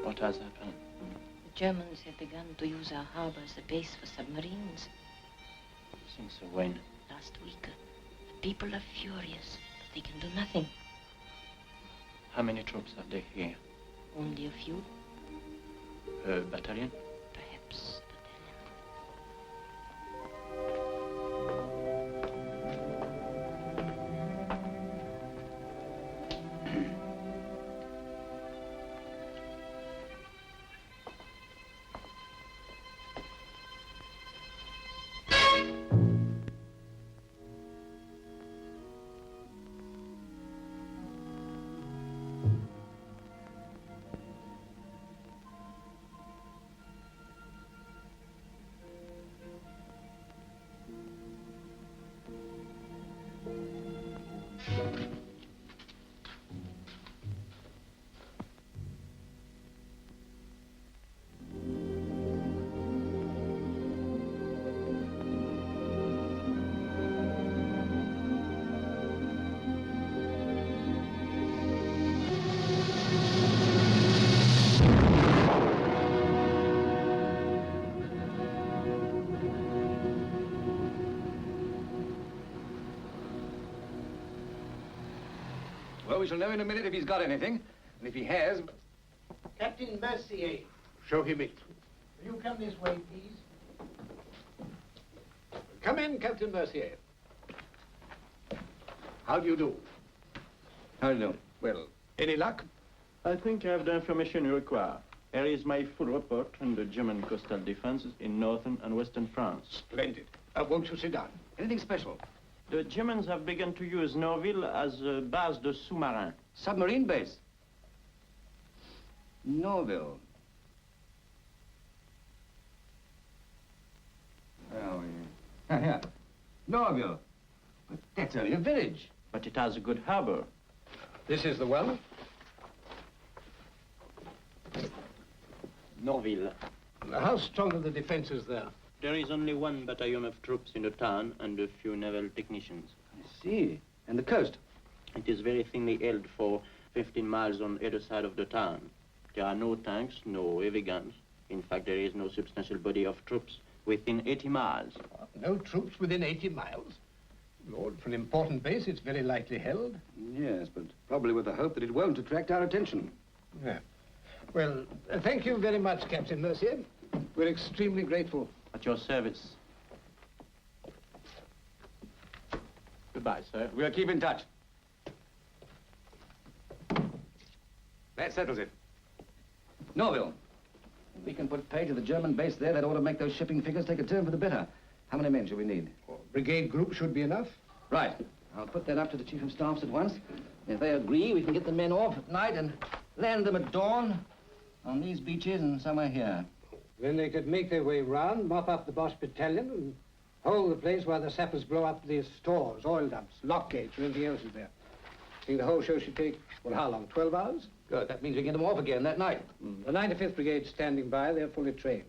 What has happened? The Germans have begun to use our harbor as a base for submarines. Since when? Last week. The people are furious, but they can do nothing. How many troops are there here? Only a few. A battalion? Perhaps. Well, we shall know in a minute if he's got anything. And if he has... Captain Mercier. Show him it. Will you come this way, please? Come in, Captain Mercier. How do you do? How do you do? Well, any luck? I think I have the information you require. Here is my full report on the German coastal defenses in northern and western France. Splendid. Won't you sit down? Anything special? The Germans have begun to use Norville as a base de sous-marin. Submarine base? Norville. Oh, yeah. Yeah. Norville. But that's only a village. But it has a good harbor. This is the one. Norville. How strong are the defenses there? There is only one battalion of troops in the town and a few naval technicians. I see. And the coast? It is very thinly held for 15 miles on either side of the town. There are no tanks, no heavy guns. In fact, there is no substantial body of troops within 80 miles. No troops within 80 miles? Lord, for an important base, it's very lightly held. Yes, but probably with the hope that it won't attract our attention. Yeah. Well, thank you very much, Captain Mercier. We're extremely grateful. At your service. Goodbye, sir. We'll keep in touch. That settles it. Norville. We can put pay to the German base there. That ought to make those shipping figures take a turn for the better. How many men shall we need? Brigade group should be enough. Right. I'll put that up to the Chief of Staffs at once. If they agree, we can get the men off at night and land them at dawn on these beaches and somewhere here. Then they could make their way round, mop up the Boche battalion, and hold the place while the sappers blow up the stores, oil dumps, lock gates, or anything else is there. See, the whole show should take, well, how long? 12 hours? Good. That means we can get them off again that night. The 95th Brigade's standing by. They're fully trained.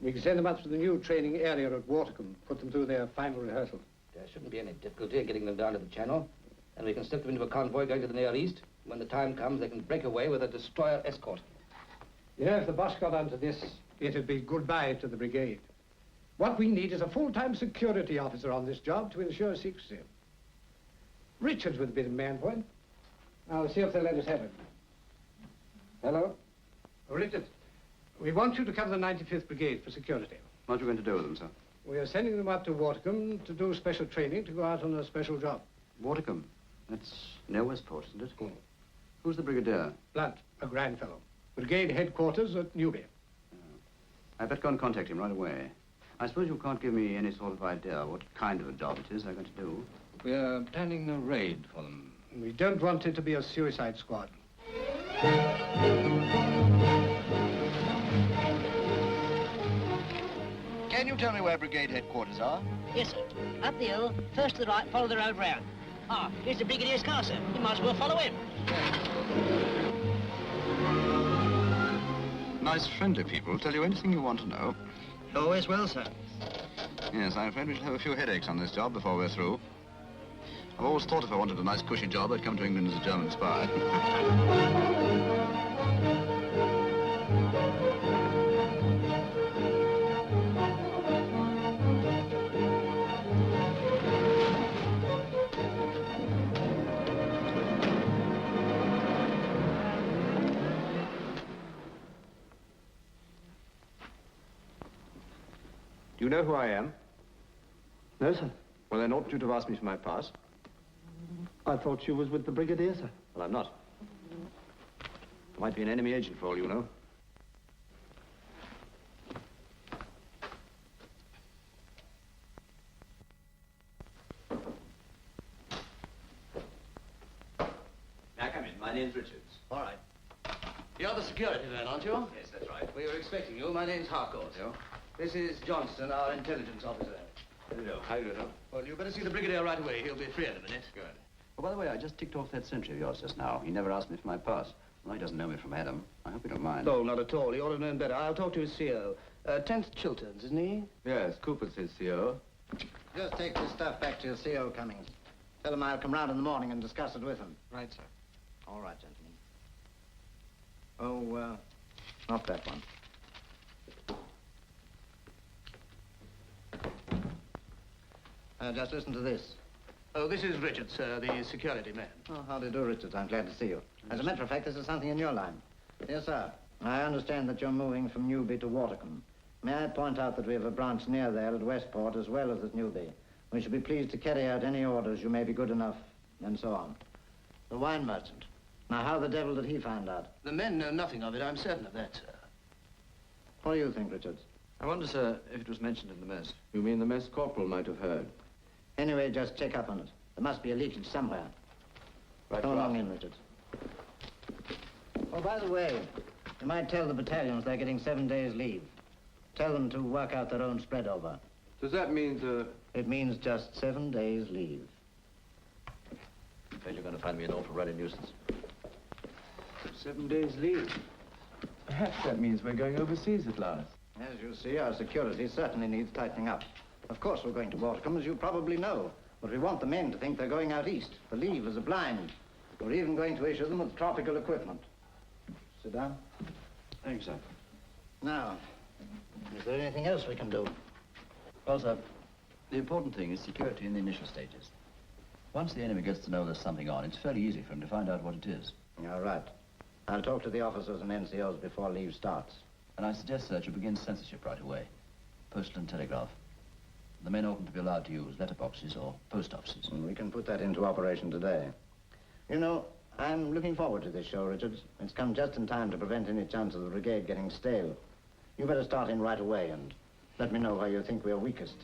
We can send them up to the new training area at Wartime, put them through their final rehearsal. There shouldn't be any difficulty in getting them down to the channel. And we can slip them into a convoy going to the Near East. When the time comes, they can break away with a destroyer escort. Yeah, if the boss got onto this, it'd be goodbye to the brigade. What we need is a full-time security officer on this job to ensure secrecy. Richards would be the man for it. I'll see if they'll let us have him. Hello? Oh, Richards, we want you to cover the 95th Brigade for security. What are you going to do with them, sir? We are sending them up to Wartime to do special training to go out on a special job. Wartime? That's near Westport, isn't it? Who's the brigadier? Blunt, a grand fellow. Brigade headquarters at Newby. I'd better go and contact him right away. I suppose you can't give me any sort of idea what kind of a job it is they're going to do. We're planning a raid for them. We don't want it to be a suicide squad. Can you tell me where brigade headquarters are? Yes, sir. Up the hill, first to the right, follow the road round. Ah, here's the Brigadier's car, sir. You might as well follow him. Nice, friendly people. Tell you anything you want to know. Always well, sir. Yes, I'm afraid we shall have a few headaches on this job before we're through. I've always thought if I wanted a nice, cushy job, I'd come to England as a German spy. Do you know who I am? No, sir. Well, then oughtn't you to have asked me for my pass? I thought you was with the Brigadier, sir. Well, I'm not. I might be an enemy agent for all you know. Now, come in. My name's Richards. All right. You're the security man, aren't you? Yes, that's right. We were expecting you. My name's Harcourt. This is Johnston, our intelligence officer. Hello. How do you do? Well, you better see the Brigadier right away. He'll be free in a minute. Good. Oh, by the way, I just ticked off that sentry of yours just now. He never asked me for my pass. Well, he doesn't know me from Adam. I hope you don't mind. No, not at all. He ought to have known better. I'll talk to his CO. 10th Chilterns, isn't he? Yes, Cooper's his CO. Just take this stuff back to your CO, Cummings. Tell him I'll come round in the morning and discuss it with him. Right, sir. All right, gentlemen. Oh, not that one. Just listen to this. Oh, this is Richards, sir, the security man. Oh, how do you do, Richards? I'm glad to see you. As a matter of fact, this is something in your line. Yes, sir. I understand that you're moving from Newby to Wartime. May I point out that we have a branch near there at Westport as well as at Newby. We shall be pleased to carry out any orders you may be good enough, and so on. The wine merchant. Now, how the devil did he find out? The men know nothing of it. I'm certain of that, sir. What do you think, Richards? I wonder, sir, if it was mentioned in the mess. You mean the mess corporal might have heard? Anyway, just check up on it. There must be a leakage somewhere. Right, Come along in, Richards. Oh, by the way, you might tell the battalions they're getting 7 days leave. Tell them to work out their own spread over. Does that mean, It means just 7 days leave. I'm afraid you're going to find me an awful ruddy nuisance. 7 days leave? Perhaps that means we're going overseas at last. As you see, our security certainly needs tightening up. Of course, we're going to Wartime, as you probably know. But we want the men to think they're going out east, to leave as a blind. We're even going to issue them with tropical equipment. Sit down. Thanks, sir. Now, is there anything else we can do? Well, sir, the important thing is security in the initial stages. Once the enemy gets to know there's something on, it's fairly easy for him to find out what it is. All right. I'll talk to the officers and NCOs before leave starts. And I suggest, sir, that you begin censorship right away. Postal and telegraph. The men oughtn't to be allowed to use letterboxes or post offices. We can put that into operation today. You know, I'm looking forward to this show, Richards. It's come just in time to prevent any chance of the brigade getting stale. You better start in right away and let me know where you think we're weakest.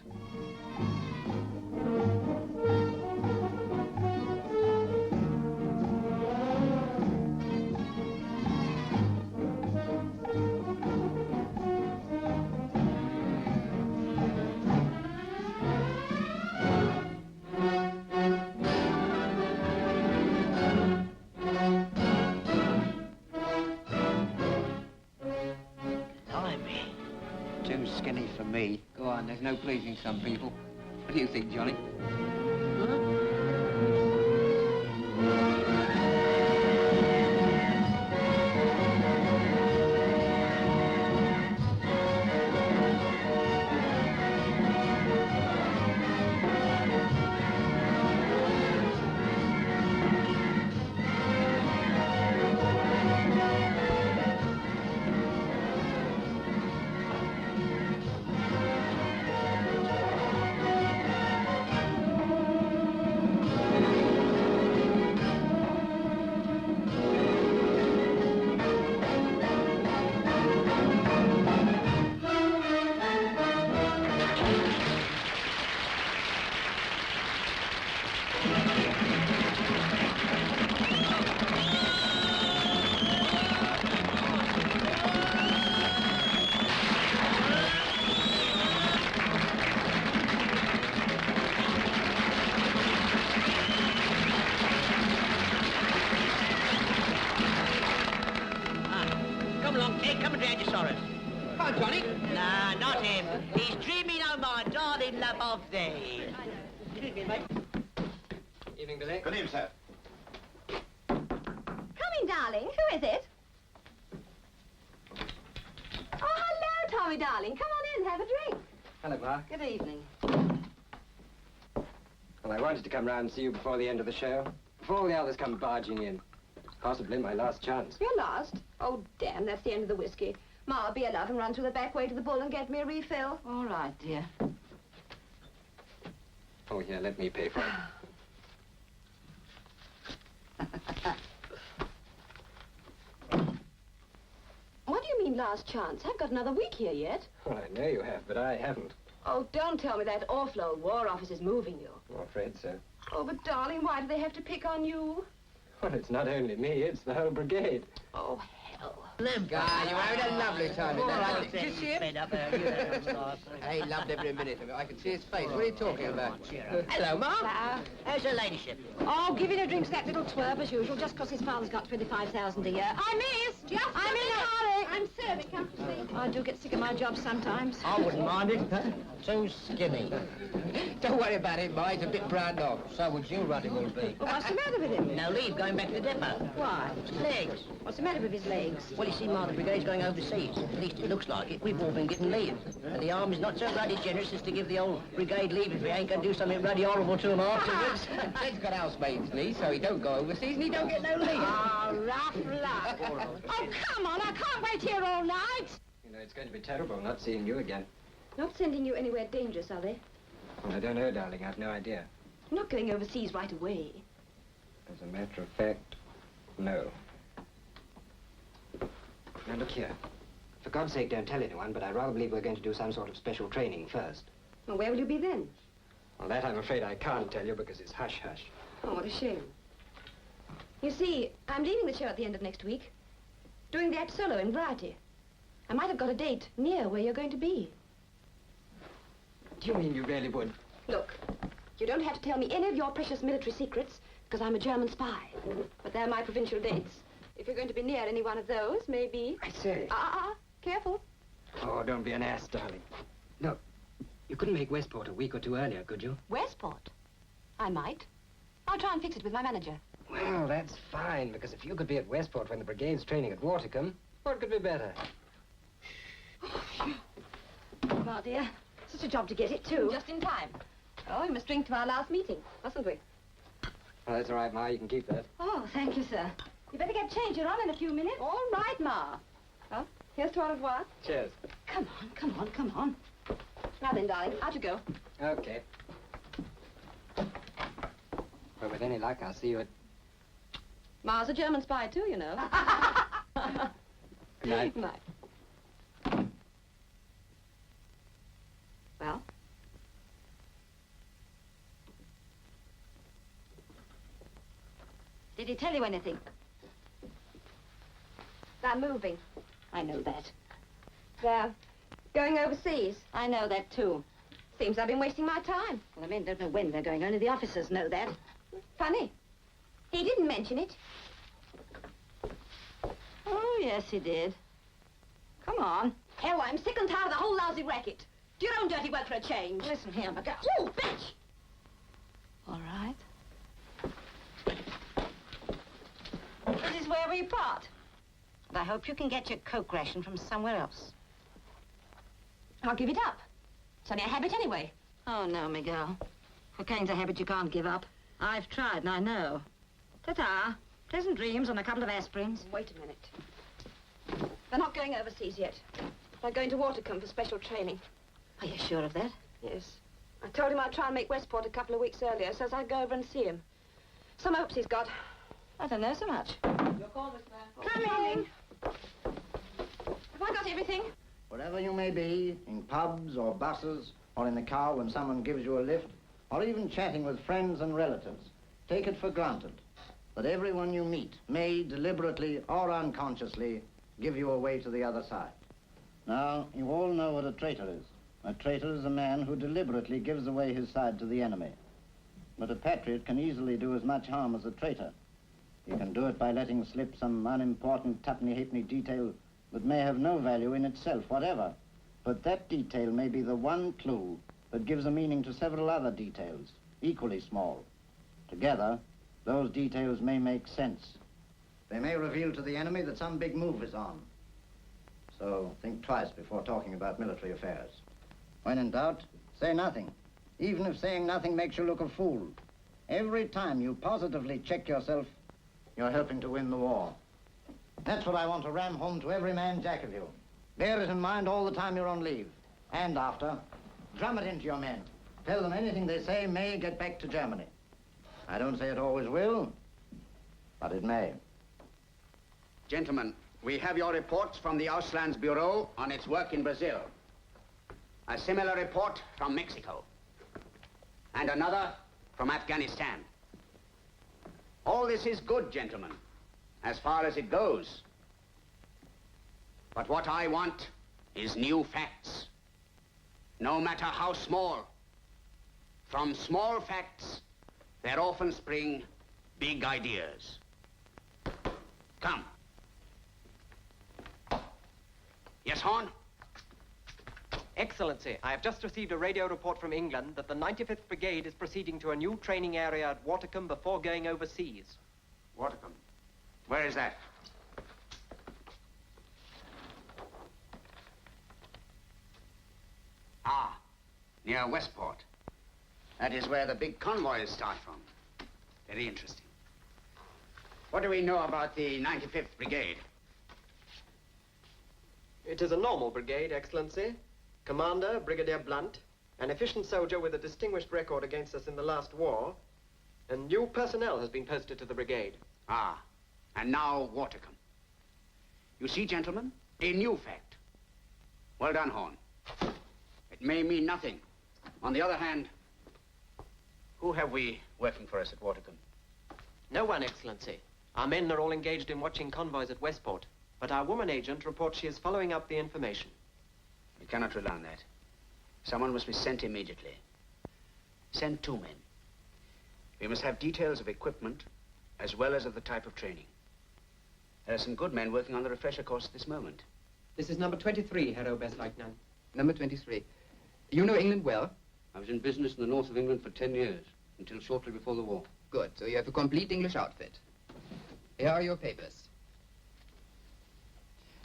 me. Go on, there's no pleasing some people. What do you think, Johnny? Come along, Kate. Come and drag your sorrows. Come on, Johnny. Nah, not him. He's dreaming of my darling love of thee. Evening, Billy. Good evening, sir. Come in, darling. Who is it? Oh, hello, Tommy, darling. Come on in, have a drink. Hello, Ma. Good evening. Well, I wanted to come round and see you before the end of the show. Before all the others come barging in. Possibly my last chance. You're lost? Oh, damn, that's the end of the whiskey. Ma, be a love and run through the back way to the Bull and get me a refill. All right, dear. Oh, here, let me pay for it. What do you mean, last chance? I've got another week here yet. Well, I know you have, but I haven't. Oh, don't tell me that awful old War Office is moving you. I'm afraid so. Oh, but darling, why do they have to pick on you? Well, it's not only me, it's the whole brigade. Oh, hell. God, you're having a lovely time in that. Did you see him? He loved every minute of it. I could see his face. What are you talking about? Hello, Ma. How's her ladyship? Oh, giving her drinks to that little twerp as usual, just 'cause his father's got 25,000 a year. I miss! I'm in a hurry! I'm serving, come to see. I do get sick of my job sometimes. I wouldn't mind it. Too skinny. Don't worry about it, Ma. He's a bit brown dog. So would you, Ruddy will be. Well, what's the matter with him? No leave, going back to the depot. Why? Legs. What's the matter with his legs? Well, you see, Ma, the brigade's going overseas. At least it looks like it. We've all been given leave. And the Army's not so ruddy generous as to give the old brigade leave if we ain't going to do something ruddy horrible to him afterwards. Ted's got housemaid's leave, so he don't go overseas and he don't get no leave. Oh, rough luck. Oh, come on, I can't wait here all night. You know, it's going to be terrible not seeing you again. Not sending you anywhere dangerous, are they? Well, I don't know, darling. I've no idea. Not going overseas right away. As a matter of fact, no. Now, look here. For God's sake, don't tell anyone, but I rather believe we're going to do some sort of special training first. Well, where will you be then? Well, that I'm afraid I can't tell you because it's hush-hush. Oh, what a shame. You see, I'm leaving the show at the end of next week. Doing that solo in Variety. I might have got a date near where you're going to be. Do you mean you really would? Look, you don't have to tell me any of your precious military secrets, because I'm a German spy. But they're my provincial dates. If you're going to be near any one of those, maybe... I say. Careful. Oh, don't be an ass, darling. Look, you couldn't make Westport a week or two earlier, could you? Westport? I might. I'll try and fix it with my manager. Well, that's fine, because if you could be at Westport when the brigade's training at Wartime, what could be better? Well, dear, such a job to get it, too. Just in time. Oh, we must drink to our last meeting, mustn't we? Well, that's all right, Ma. You can keep that. Oh, thank you, sir. You better get changed. You're on in a few minutes. All right, Ma. Well, here's to au revoir. Cheers. Come on, come on, come on. Now then, darling, out you go. Okay. Well, with any luck, I'll see you at... Ma's a German spy, too, you know. Good night. Good night. Well? Did he tell you anything? They're moving. I know that. They're going overseas. I know that, too. Seems I've been wasting my time. Well, the men don't know when they're going. Only the officers know that. Funny. He didn't mention it. Oh, yes, he did. Come on. Hell, I'm sick and tired of the whole lousy racket. Do your own dirty work for a change. Listen here, McGill. You bitch! All right. This is where we part. And I hope you can get your Coke ration from somewhere else. I'll give it up. It's only a habit anyway. Oh, no, Miguel. Cocaine's a habit you can't give up. I've tried, and I know. Ta-ta. Pleasant dreams on a couple of aspirins. Wait a minute. They're not going overseas yet. They're going to Wartime for special training. Are you sure of that? Yes. I told him I'd try and make Westport a couple of weeks earlier, says I'd go over and see him. Some hopes he's got. I don't know so much. Your call, Miss Manford. Coming! Have I got everything? Wherever you may be, in pubs or buses, or in the car when someone gives you a lift, or even chatting with friends and relatives, take it for granted that everyone you meet may, deliberately or unconsciously, give you away to the other side. Now, you all know what a traitor is. A traitor is a man who deliberately gives away his side to the enemy. But a patriot can easily do as much harm as a traitor. He can do it by letting slip some unimportant tuppenny-halfpenny detail that may have no value in itself, whatever. But that detail may be the one clue that gives a meaning to several other details, equally small. Together, those details may make sense. They may reveal to the enemy that some big move is on. So think twice before talking about military affairs. When in doubt, say nothing, even if saying nothing makes you look a fool. Every time you positively check yourself, you're helping to win the war. That's what I want to ram home to every man jack of you. Bear it in mind all the time you're on leave. And after, drum it into your men. Tell them anything they say may get back to Germany. I don't say it always will, but it may. Gentlemen, we have your reports from the Auslands Bureau on its work in Brazil. A similar report from Mexico. And another from Afghanistan. All this is good, gentlemen, as far as it goes. But what I want is new facts. No matter how small. From small facts, there often spring big ideas. Come. Yes, Horn? Excellency, I have just received a radio report from England that the 95th Brigade is proceeding to a new training area at Wartime before going overseas. Wartime. Where is that? Ah, near Westport. That is where the big convoys start from. Very interesting. What do we know about the 95th Brigade? It is a normal brigade, Excellency. Commander, Brigadier Blunt, an efficient soldier with a distinguished record against us in the last war, and new personnel has been posted to the brigade. Ah, and now Wartime. You see, gentlemen, a new fact. Well done, Horn. It may mean nothing. On the other hand, who have we working for us at Wartime? No one, Excellency. Our men are all engaged in watching convoys at Westport, but our woman agent reports she is following up the information. We cannot rely on that. Someone must be sent immediately. Send 2 men. We must have details of equipment as well as of the type of training. There are some good men working on the refresher course at this moment. This is number 23, Herr Oberstleutnant. Number 23. You know England well? I was in business in the north of England for 10 years, until shortly before the war. Good. So you have a complete English outfit. Here are your papers.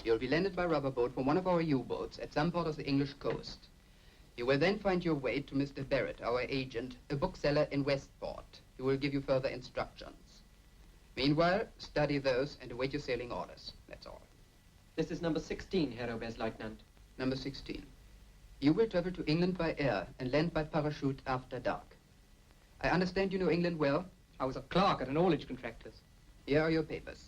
You'll be landed by rubber boat from one of our U-boats at some part of the English coast. You will then find your way to Mr. Barrett, our agent, a bookseller in Westport. He will give you further instructions. Meanwhile, study those and await your sailing orders. That's all. This is number 16, Herr Oberstleutnant. Number 16. You will travel to England by air and land by parachute after dark. I understand you know England well? I was a clerk at an haulage contractor's. Here are your papers.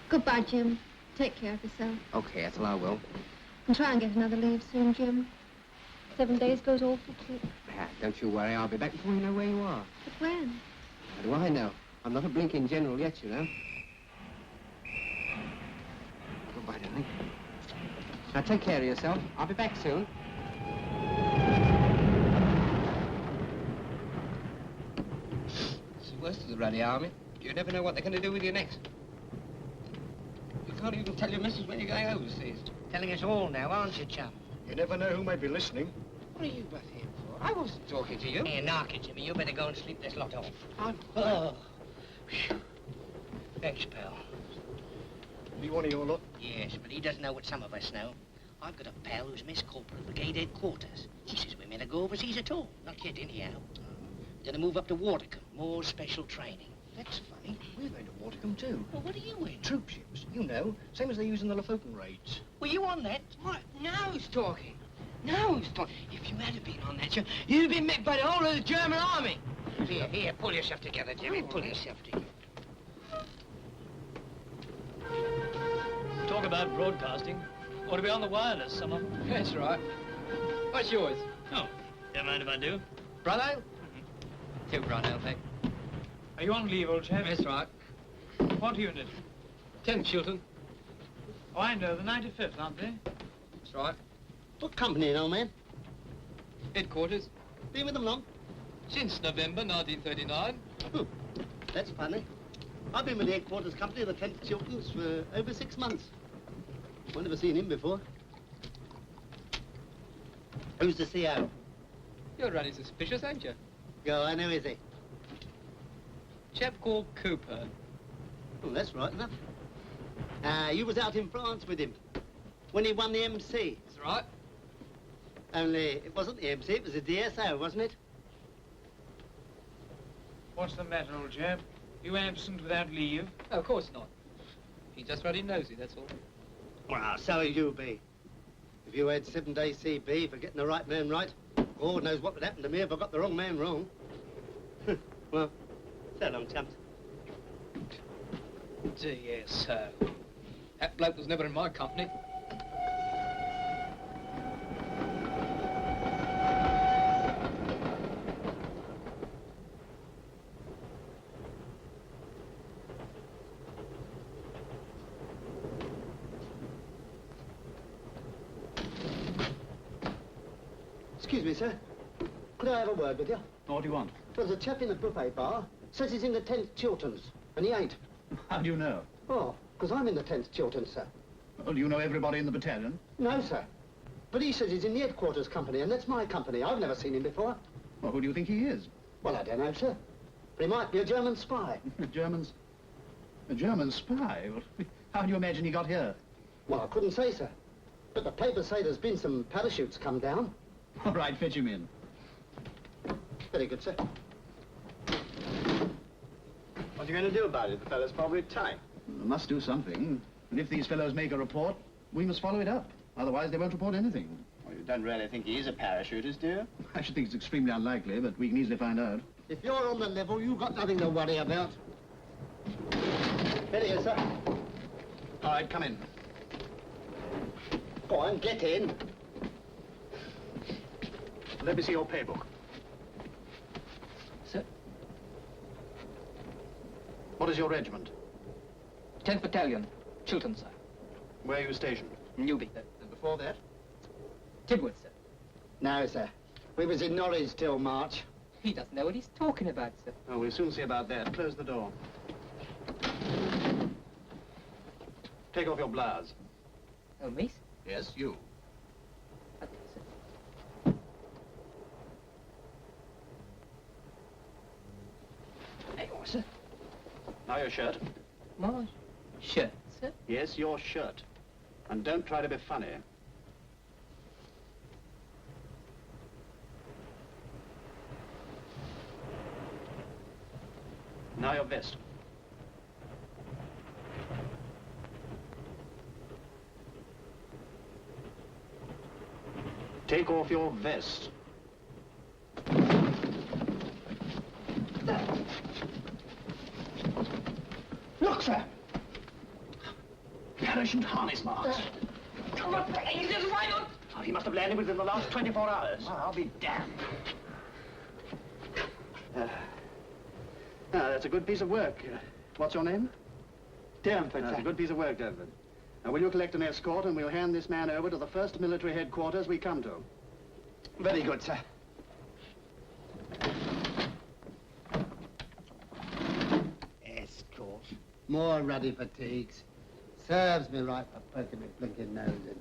Goodbye, Jim. Take care of yourself. Okay, that's all I will. And try and get another leave soon, Jim. 7 days goes awful quick. Don't you worry, I'll be back before you know where you are. But when? How do I know? I'm not a blinking general yet, you know. Goodbye, darling. Now, take care of yourself. I'll be back soon. It's the worst of the ruddy army. You never know what they're going to do with you next. You can't even tell your missus when you're going overseas. Telling us all now, aren't you, chum? You never know who may be listening. What are you both here for? I wasn't talking to you. Here, knock it, Jimmy. You better go and sleep this lot off. I'm... Oh. Phew. Thanks, pal. Is he one of your lot? Yes, but he doesn't know what some of us know. I've got a pal who's Miss Corporal, Brigade Headquarters. He says we're meant to go overseas at all. Not yet, anyhow. Gonna move up to Wartime. More special training. That's funny. We're going to Wartime, too. Well, what are you in? Troop ships, you know. Same as they use in the Lofoten raids. Were you on that? What? Now he's talking. Now he's talking. If you had been on that, you'd have been met by the whole of the German army. Here, here, pull yourself together, Jimmy. Pull yourself together. Talk about broadcasting. Ought to be on the wireless, some of them. That's right. What's yours? Oh, don't mind if I do. Brother? Two Brother, mate. Are you on leave, old chap? That's right. What unit? 10th Chiltern. Oh, I know, the 95th, aren't they? That's right. What company, old man? Headquarters. Been with them long? Since November 1939. That's funny. I've been with the headquarters company of the 10th Chilterns for over 6 months. I've never seen him before. Who's the CO? You're running suspicious, ain't you? Go on, who is he? Chap called Cooper. Oh, that's right enough. You was out in France with him when he won the MC. That's right. Only it wasn't the MC, it was the DSO, wasn't it? What's the matter, old chap? You absent without leave? No, of course not. He's just running nosy, that's all. Well, so you be. If you had 7-day CB for getting the right man right, God knows what would happen to me if I got the wrong man wrong. Well, so long, chumps. Yes, that bloke was never in my company. Excuse me, sir. Could I have a word with you? What do you want? There's a chap in the buffet bar. Says he's in the 10th Chilterns, and he ain't. How do you know? Oh, because I'm in the 10th Chilterns, sir. Well, do you know everybody in the battalion? No, sir. But he says he's in the headquarters company, and that's my company. I've never seen him before. Well, who do you think he is? Well, I don't know, sir. But he might be a German spy. A German spy? Well, how do you imagine he got here? Well, I couldn't say, sir. But the papers say there's been some parachutes come down. All right, fetch him in. Very good, sir. What are you going to do about it? The fellow's probably tight. We must do something. And if these fellows make a report, we must follow it up. Otherwise, they won't report anything. Well, you don't really think he is a parachutist, do you? I should think it's extremely unlikely, but we can easily find out. If you're on the level, you've got nothing to worry about. There he is, sir. All right, come in. Go on, get in. Let me see your pay book. Sir? What is your regiment? 10th Battalion, Chiltern, sir. Where are you stationed? Newby. And before that? Tidworth, sir. No, sir. We was in Norwich till March. He doesn't know what he's talking about, sir. Oh, we'll soon see about that. Close the door. Take off your blouse. Oh, me, sir? Yes, you. Okay, sir. There you are, sir. Now your shirt. My shirt, sir? Yes, your shirt. And don't try to be funny. Now your vest. Take off your vest. Look, sir. Parachute harness marks. Oh, he must have landed within the last 24 hours. Oh, I'll be damned. That's a good piece of work. What's your name? Dermford, That's sir. a good piece of work, Dermford. Now, will you collect an escort and we'll hand this man over to the first military headquarters we come to? Very good, sir. Escort. More ruddy fatigues. Serves me right for poking my blinking nose in.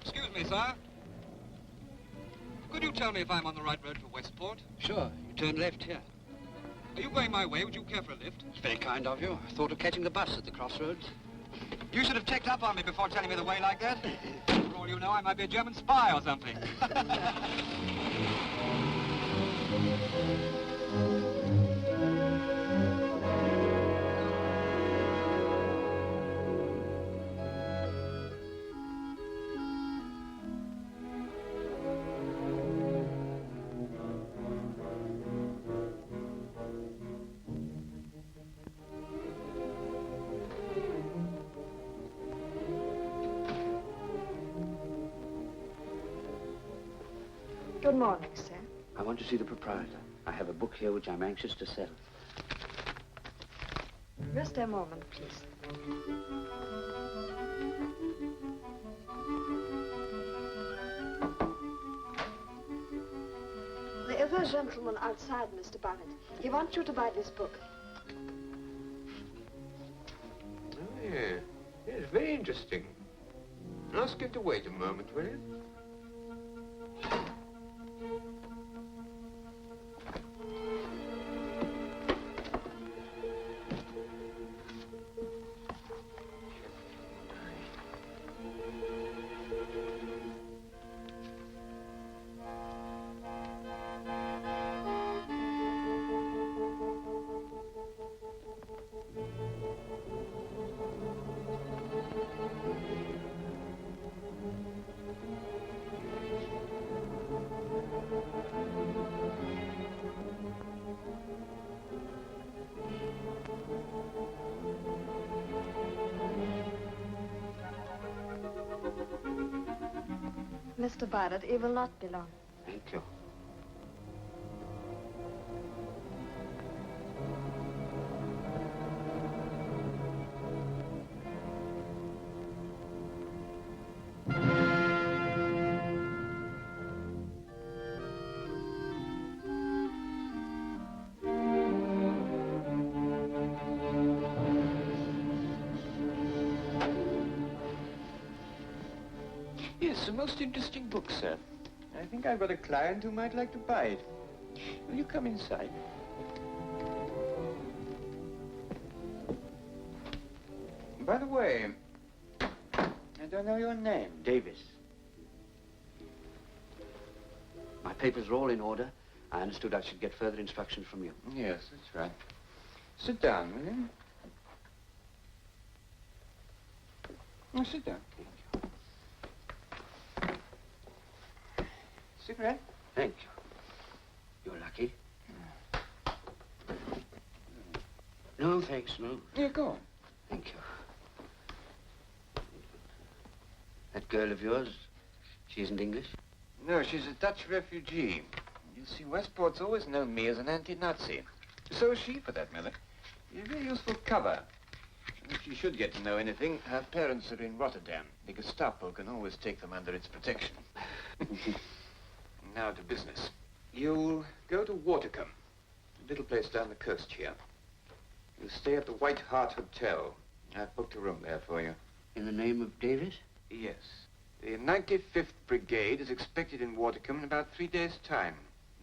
Excuse me, sir. Could you tell me if I'm on the right road for Westport? Sure. You turn left here. Are you going my way? Would you care for a lift? It's very kind of you. I thought of catching the bus at the crossroads. You should have checked up on me before telling me the way like that. For all you know, I might be a German spy or something. Good morning, sir. I want to see the proprietor. I have a book here which I'm anxious to sell. Just a moment, please. There is a gentleman outside, Mr. Barnett. He wants you to buy this book. Oh, yeah. Yes, very interesting. Ask him to wait a moment, will you? Mr. Barnett, it will not be long. Thank you. Yes, a most interesting book, sir. I think I've got a client who might like to buy it. Will you come inside? By the way, I don't know your name. Davis. My papers are all in order. I understood I should get further instructions from you. Yes, that's right. Sit down, will you? Oh, sit down. Cigarette? Thank you. You're lucky. No, thanks, no. Yeah, go on. Thank you. That girl of yours, she isn't English? No, she's a Dutch refugee. You see, Westport's always known me as an anti-Nazi. So is she, for that matter. She's a very useful cover. And if she should get to know anything, her parents are in Rotterdam. The Gestapo can always take them under its protection. Now to business. You'll go to Wartime, a little place down the coast here. You'll stay at the White Hart Hotel. I've booked a room there for you. In the name of Davis? Yes. The 95th Brigade is expected in Wartime in about 3 days' time.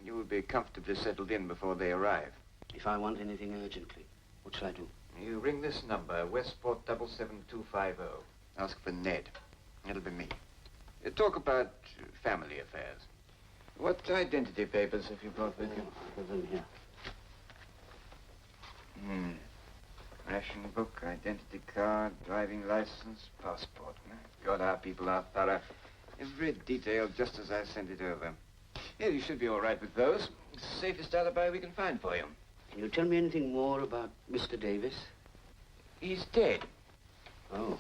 You will be comfortably settled in before they arrive. If I want anything urgently, what shall I do? You ring this number, Westport 77250. Ask for Ned. It'll be me. Talk about family affairs. What identity papers have you brought with you? Put them here. Ration book, identity card, driving license, passport. God, our people are thorough. Every detail just as I sent it over. Yeah, you should be all right with those. It's the safest alibi we can find for you. Can you tell me anything more about Mr. Davis? He's dead. Oh.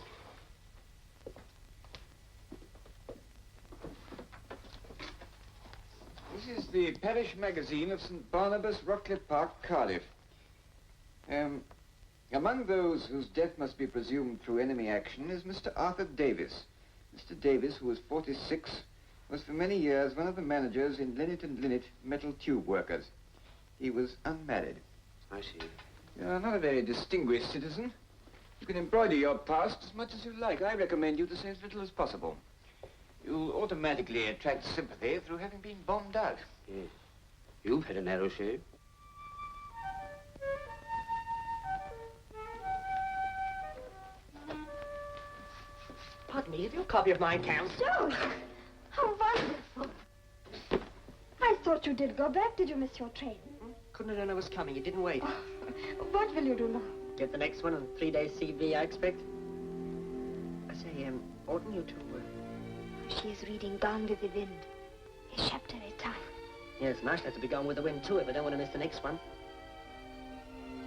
This is the parish magazine of St. Barnabas, Rockcliffe Park, Cardiff. Among those whose death must be presumed through enemy action is Mr. Arthur Davis. Mr. Davis, who was 46, was for many years one of the managers in Linnet & Linnet Metal Tube Workers. He was unmarried. I see. You are not a very distinguished citizen. You can embroider your past as much as you like. I recommend you to say as little as possible. You'll automatically attract sympathy through having been bombed out. Yes. You've had a narrow shave. Pardon me, have you a copy of my account? So, how wonderful. I thought you did go back. Did you miss your train? Couldn't have known I was coming. You didn't wait. What will you do now? Get the next one on 3 days CB, I expect. I say, oughtn't you to... She is reading Gone with the Wind. A chapter at a time. Yes, nice to be Gone with the Wind, too, if I don't want to miss the next one.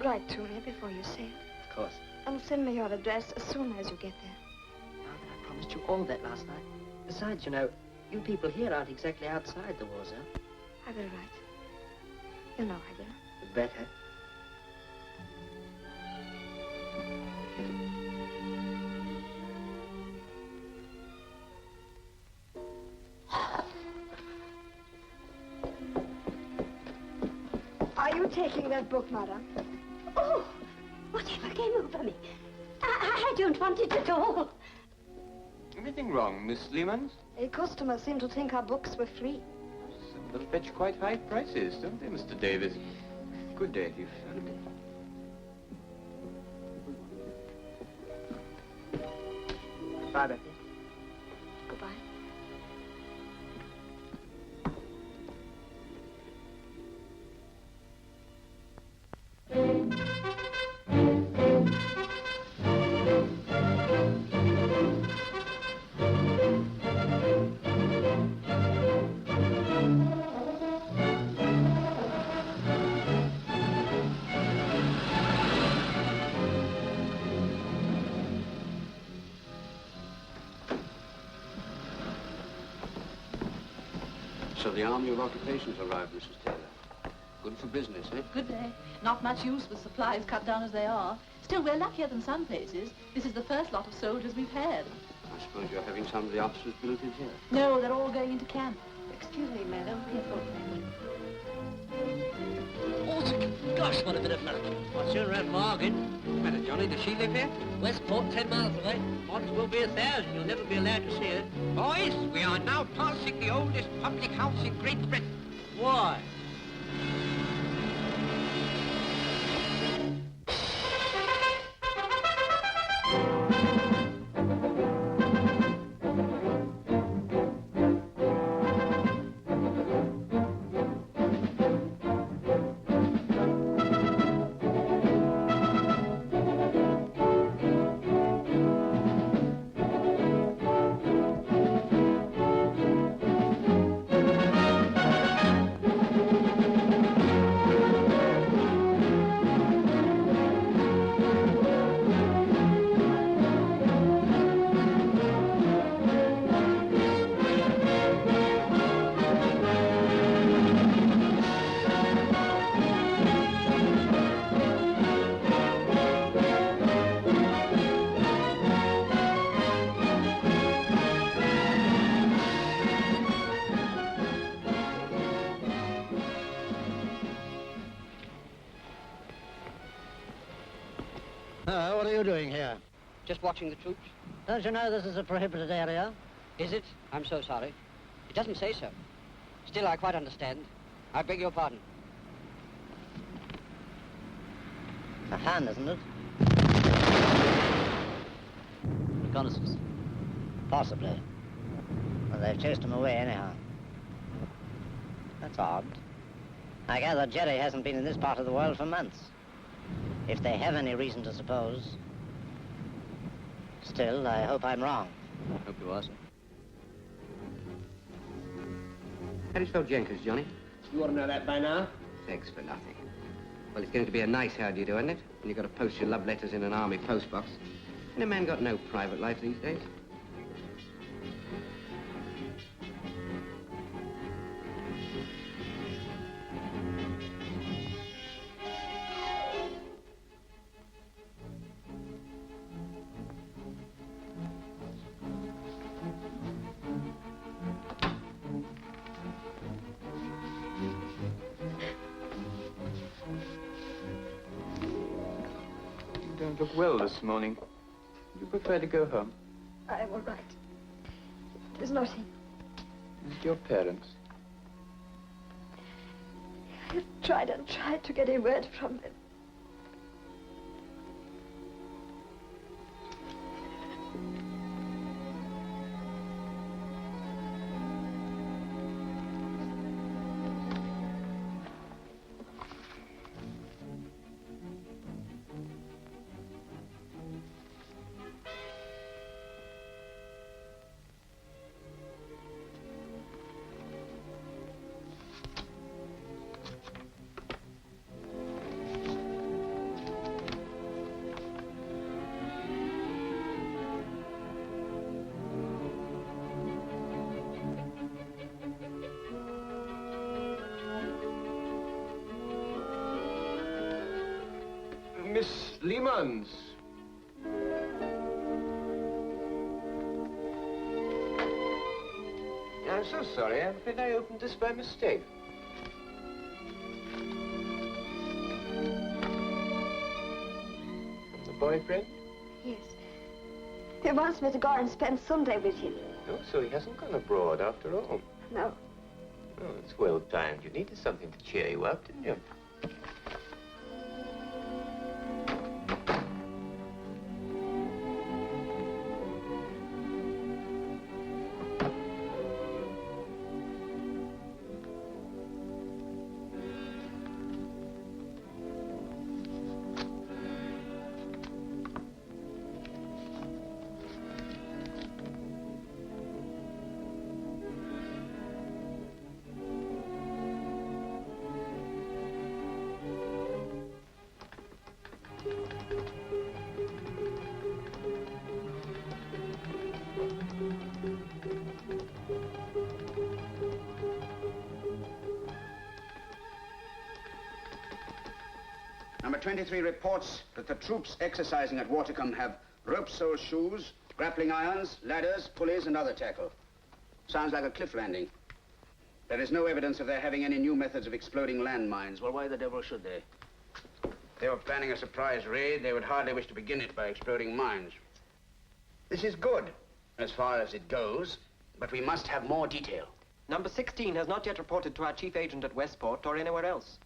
Write to me before you sail. Of course. And send me your address as soon as you get there. I promised you all that last night. Besides, you know, you people here aren't exactly outside the war zone. I will write. You know I will. Better. Are you taking that book, madam? Oh, whatever came over me. I don't want it at all. Anything wrong, Miss Lehman? A customer seemed to think our books were free. Some of them fetch quite high prices, don't they, Mr. Davis? Good day to you. Bye, Becky. Goodbye. So the army of occupations arrived, Mrs. Taylor. Good for business, eh? Good day. Not much use with supplies cut down as they are. Still, we're luckier than some places. This is the first lot of soldiers we've had. I suppose you're having some of the officers billeted here. No, they're all going into camp. Excuse me, madam. Gosh, what a bit of luck. What's your red bargain? Minute, Johnny, does she live here? Westport, 10 miles away. Might as well be 1,000. You'll never be allowed to see it. Boys, we are now passing the oldest public house in Great Britain. Why? What are you doing here? Just watching the troops. Don't you know this is a prohibited area? Is it? I'm so sorry. It doesn't say so. Still, I quite understand. I beg your pardon. A hand, isn't it? Reconnaissance. Possibly. Well, they've chased him away anyhow. That's odd. I gather Jerry hasn't been in this part of the world for months. If they have any reason to suppose. Still, I hope I'm wrong. Hope you are, sir. How do you spell Jenkins, Johnny? You ought to know that by now. Thanks for nothing. Well, it's going to be a nice how do you do, isn't it? When you've got to post your love letters in an army postbox. And a man got no private life these days. You don't look well this morning. Would you prefer to go home? I'm all right. There's nothing. Is it your parents? I've tried and tried to get a word from them. Miss Lehmans. I'm so sorry. I'm afraid I opened this by mistake. The boyfriend? Yes. He wants me to go and spend Sunday with him. Oh, so he hasn't gone abroad after all. No. Oh, it's well timed. You needed something to cheer you up, didn't you? Number 23 reports that the troops exercising at Wartime have rope-sole shoes, grappling irons, ladders, pulleys, and other tackle. Sounds like a cliff landing. There is no evidence of their having any new methods of exploding landmines. Well, why the devil should they? If they were planning a surprise raid, they would hardly wish to begin it by exploding mines. This is good, as far as it goes, but we must have more detail. Number 16 has not yet reported to our chief agent at Westport or anywhere else.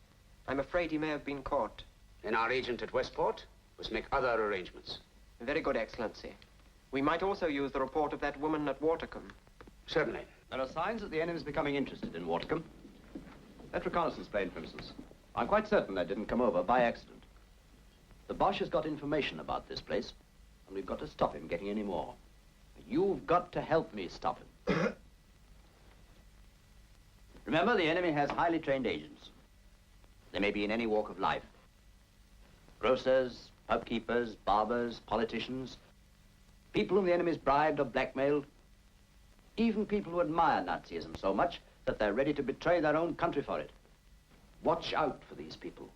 I'm afraid he may have been caught. Then our agent at Westport must make other arrangements. Very good, Excellency. We might also use the report of that woman at Wartime. Certainly. There are signs that the enemy is becoming interested in Wartime. That reconnaissance plane, for instance. I'm quite certain they didn't come over by accident. The Boche has got information about this place, and we've got to stop him getting any more. You've got to help me stop him. Remember, the enemy has highly trained agents. They may be in any walk of life. Grocers, pub keepers, barbers, politicians, people whom the enemy's bribed or blackmailed, even people who admire Nazism so much that they're ready to betray their own country for it. Watch out for these people,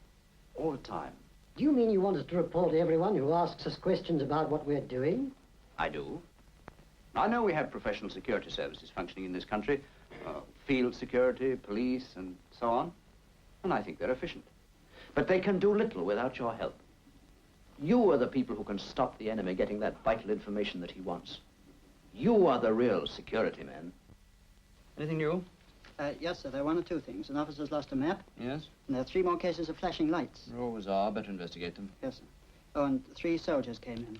all the time. Do you mean you want us to report everyone who asks us questions about what we're doing? I do. I know we have professional security services functioning in this country, field security, police, and so on, and I think they're efficient. But they can do little without your help. You are the people who can stop the enemy getting that vital information that he wants. You are the real security men. Anything new? Yes, sir. There are one or two things. An officer's lost a map. Yes? And there are 3 more cases of flashing lights. There always are. Better investigate them. Yes, sir. Oh, and 3 soldiers came in.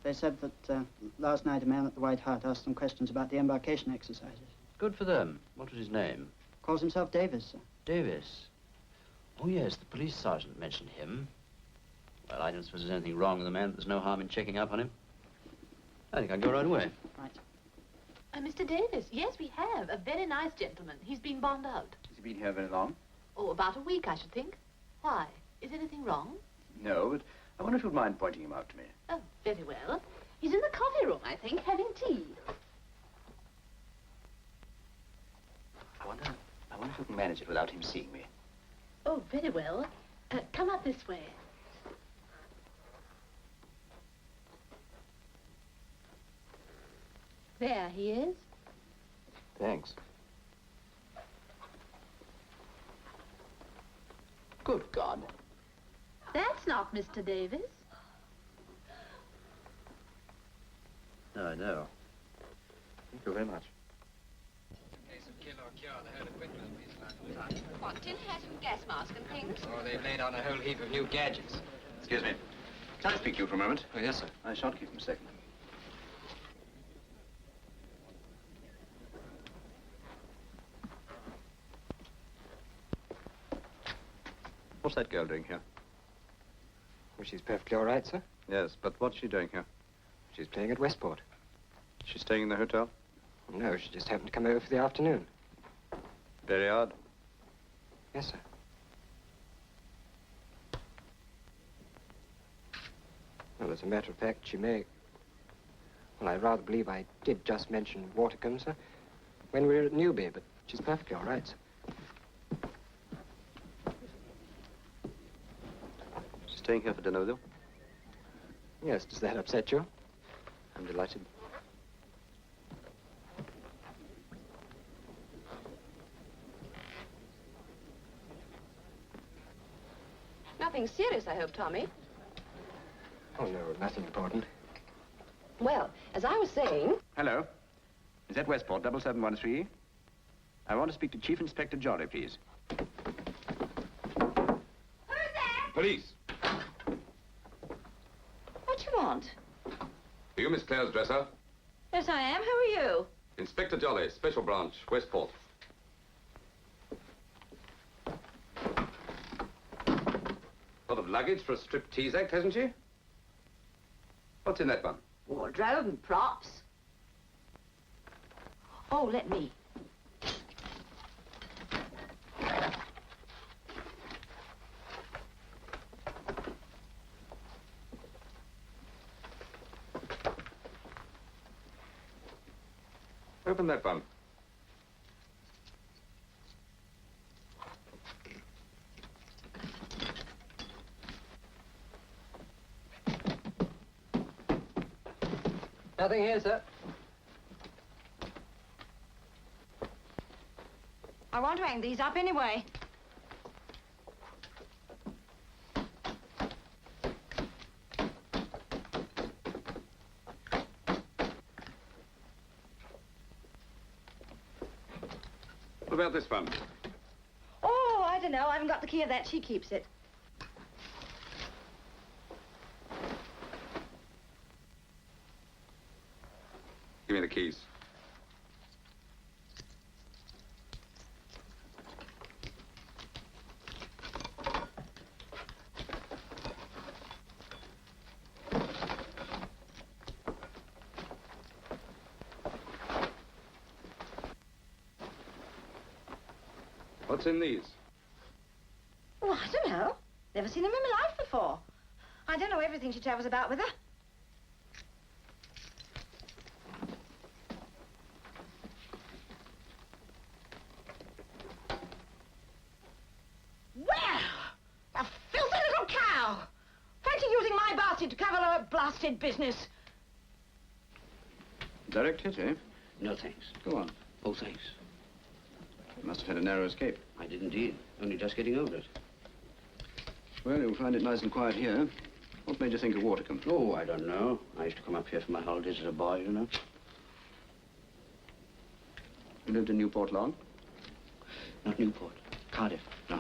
They said that last night a man at the White Hart asked them questions about the embarkation exercises. Good for them. What was his name? Calls himself Davis, sir. Davis. Oh, yes, the police sergeant mentioned him. Well, I don't suppose there's anything wrong with the man. There's no harm in checking up on him. I think I'll go right away. Right. Mr. Davis, yes, we have. A very nice gentleman. He's been bombed out. Has he been here very long? Oh, about a week, I should think. Why? Is anything wrong? No, but I wonder if you'd mind pointing him out to me. Oh, very well. He's in the coffee room, I think, having tea. I wonder if you can manage it without him seeing me. Oh, very well. Come up this way. There he is. Thanks. Good God. That's not Mr. Davis. No, I know. Thank you very much. What, tin hat and gas mask and things? Oh, they've laid on a whole heap of new gadgets. Excuse me. Can I speak to you for a moment? Oh, yes, sir. I shan't keep him a second. What's that girl doing here? Well, she's perfectly all right, sir. Yes, but what's she doing here? She's playing at Westport. She's staying in the hotel? No, she just happened to come over for the afternoon. Very odd. Yes, sir. Well, as a matter of fact, she may... Well, I rather believe I did just mention Wartime, sir, when we were at Newby, but she's perfectly all right, sir. She's staying here for dinner with you? Yes, does that upset you? I'm delighted. Nothing serious, I hope, Tommy. Oh, no, nothing important. Well, as I was saying... Hello. Is that Westport 7713? I want to speak to Chief Inspector Jolly, please. Who's there? Police. What you want? Are you Miss Clare's dresser? Yes, I am. Who are you? Inspector Jolly, Special Branch, Westport. Lot of luggage for a strip-tease act, hasn't she? What's in that one? Wardrobe and props. Oh, let me. Open that one. Nothing here, sir. I want to hang these up anyway. What about this one? Oh, I don't know. I haven't got the key of that. She keeps it. Give me the keys. What's in these? Oh, I don't know. Never seen them in my life before. I don't know everything she travels about with her. Well, the filthy little cow! Fancy using my basket to cover her blasted business. Direct hit, eh? No, thanks. Go on. Oh, thanks. You must have had a narrow escape. I did indeed. Only just getting over it. Well, you'll find it nice and quiet here. What made you think of Wartime? Oh, I don't know. I used to come up here for my holidays as a boy, you know. You lived in Newport long? Not Newport. Cardiff. No.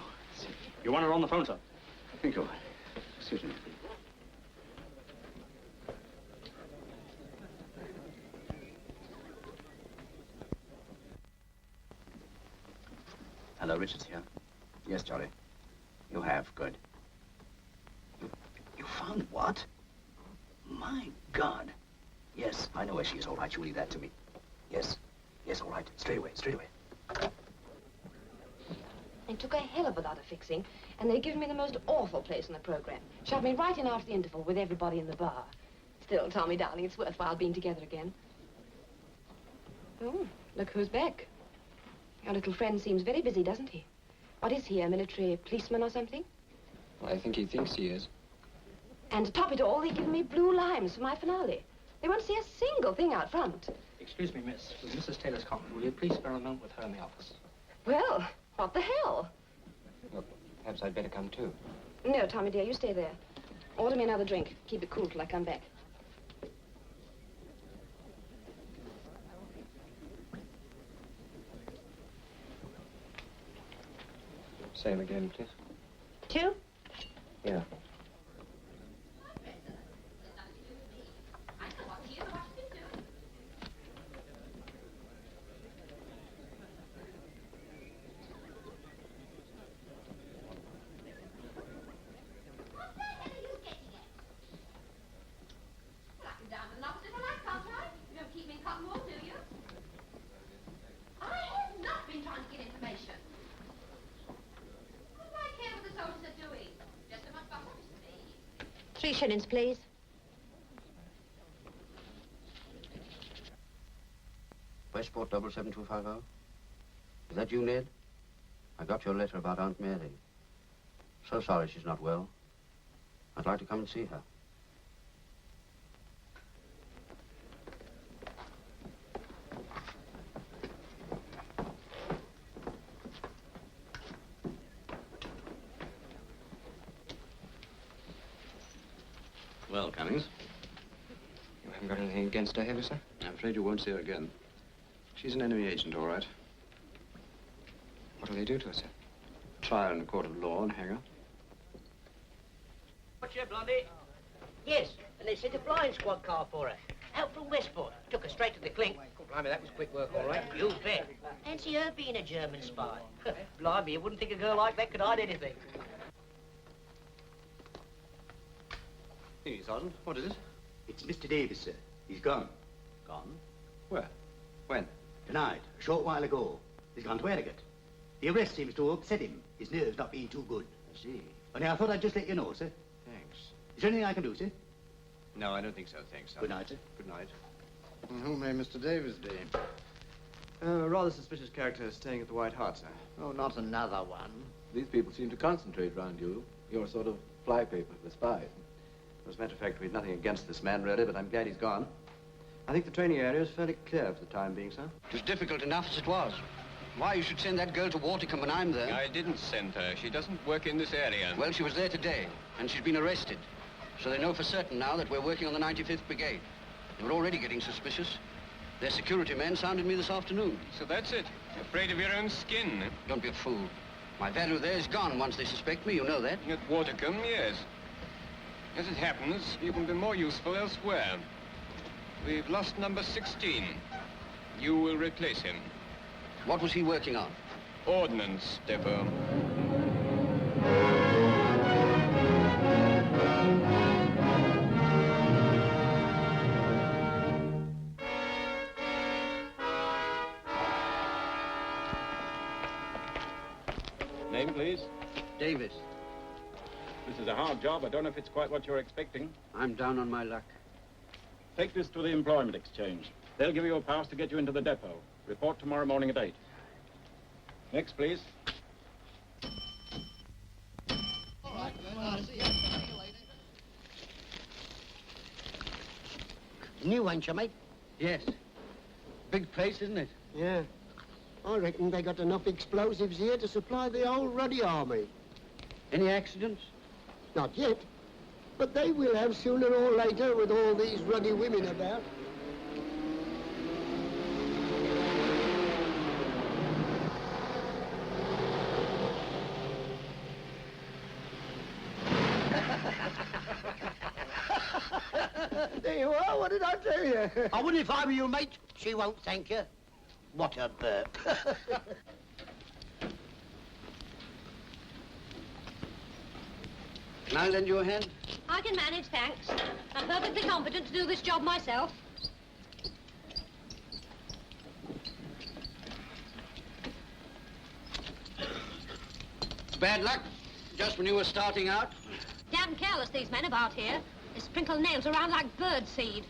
You want her on the phone, sir? Thank you. Excuse me. Hello, Richard's here. Yes, Jolly. You have. Good. You found what? My God. Yes, I know where she is. All right, you leave that to me. Yes. Yes, all right. Straight away, straight away. They took a hell of a lot of fixing, and they've given me the most awful place in the program. Shoved me right in after the interval with everybody in the bar. Still, Tommy, darling, it's worthwhile being together again. Oh, look who's back. Your little friend seems very busy, doesn't he? What is he, a military policeman or something? Well, I think he thinks he is. And to top it all, they've given me blue limes for my finale. They won't see a single thing out front. Excuse me, miss. With Mrs. Taylor's comment, will you please spare a moment with her in the office? Well, what the hell? Well, perhaps I'd better come too. No, Tommy, dear, you stay there. Order me another drink. Keep it cool till I come back. Same again, please. 2? Yeah. $3, please. Westport 77250. Is that you, Ned? I got your letter about Aunt Mary. So sorry she's not well. I'd like to come and see her. Well, Cummings? You haven't got anything against her, have you, sir? I'm afraid you won't see her again. She's an enemy agent, all right. What will they do to her, sir? Trial in a court of law and hang her. What's your Blondie? Yes, and they sent a flying squad car for her. Out from Westport. Took her straight to the clink. Blimey, that was quick work, all right. You bet. Fancy her being a German spy. Blimey, you wouldn't think a girl like that could hide anything. Hey, Sergeant, what is it? It's Mr. Davis, sir. He's gone. Gone? Where? When? Tonight, a short while ago. He's gone to Harrogate. The arrest seems to have upset him. His nerves not being too good. I see. Only I thought I'd just let you know, sir. Thanks. Is there anything I can do, sir? No, I don't think so, thanks, Sergeant. Good night, sir. Good night. And who may Mr. Davis be? A rather suspicious character staying at the White Hart, sir. Oh, not another one. These people seem to concentrate round you. You're a sort of flypaper for spies. As a matter of fact, we've nothing against this man, really, but I'm glad he's gone. I think the training area is fairly clear for the time being, sir. It was difficult enough as it was. Why you should send that girl to Wartime when I'm there? I didn't send her. She doesn't work in this area. Well, she was there today, and she's been arrested. So they know for certain now that we're working on the 95th Brigade. They were already getting suspicious. Their security man sounded me this afternoon. So that's it. Afraid of your own skin. Don't be a fool. My value there is gone once they suspect me, you know that. At Wartime, yes. As it happens, you can be more useful elsewhere. We've lost number 16. You will replace him. What was he working on? Ordnance depot. Name, please? Davis. This is a hard job. I don't know if it's quite what you're expecting. I'm down on my luck. Take this to the Employment Exchange. They'll give you a pass to get you into the depot. Report tomorrow morning at 8. Next, please. All right, then. I'll see you later. New, ain't you, mate? Yes. Big place, isn't it? Yeah. I reckon they got enough explosives here to supply the whole ruddy army. Any accidents? Not yet. But they will have sooner or later with all these ruddy women about. There you are. What did I tell you? I wouldn't if I were you, mate. She won't thank you. What a burp. Can I lend you a hand? I can manage, thanks. I'm perfectly competent to do this job myself. Bad luck, just when you were starting out. Damn careless, these men about here. They sprinkle nails around like bird seed.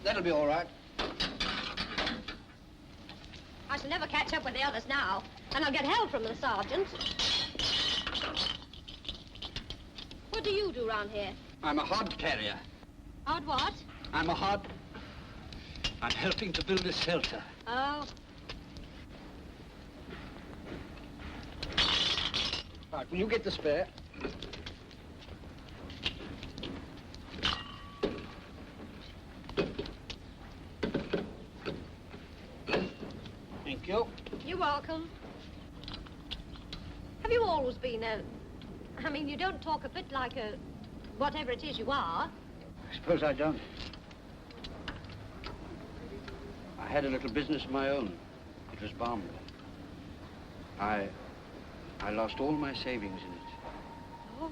That'll be all right. I shall never catch up with the others now, and I'll get help from the sergeant. What do you do round here? I'm a hod carrier. Odd what? I'm a hod. I'm helping to build a shelter. Oh. Right, will you get the spare? Thank you. You're welcome. Have you always been I mean, you don't talk a bit like a... whatever it is you are. I suppose I don't. I had a little business of my own. It was bombed. I lost all my savings in it. Oh.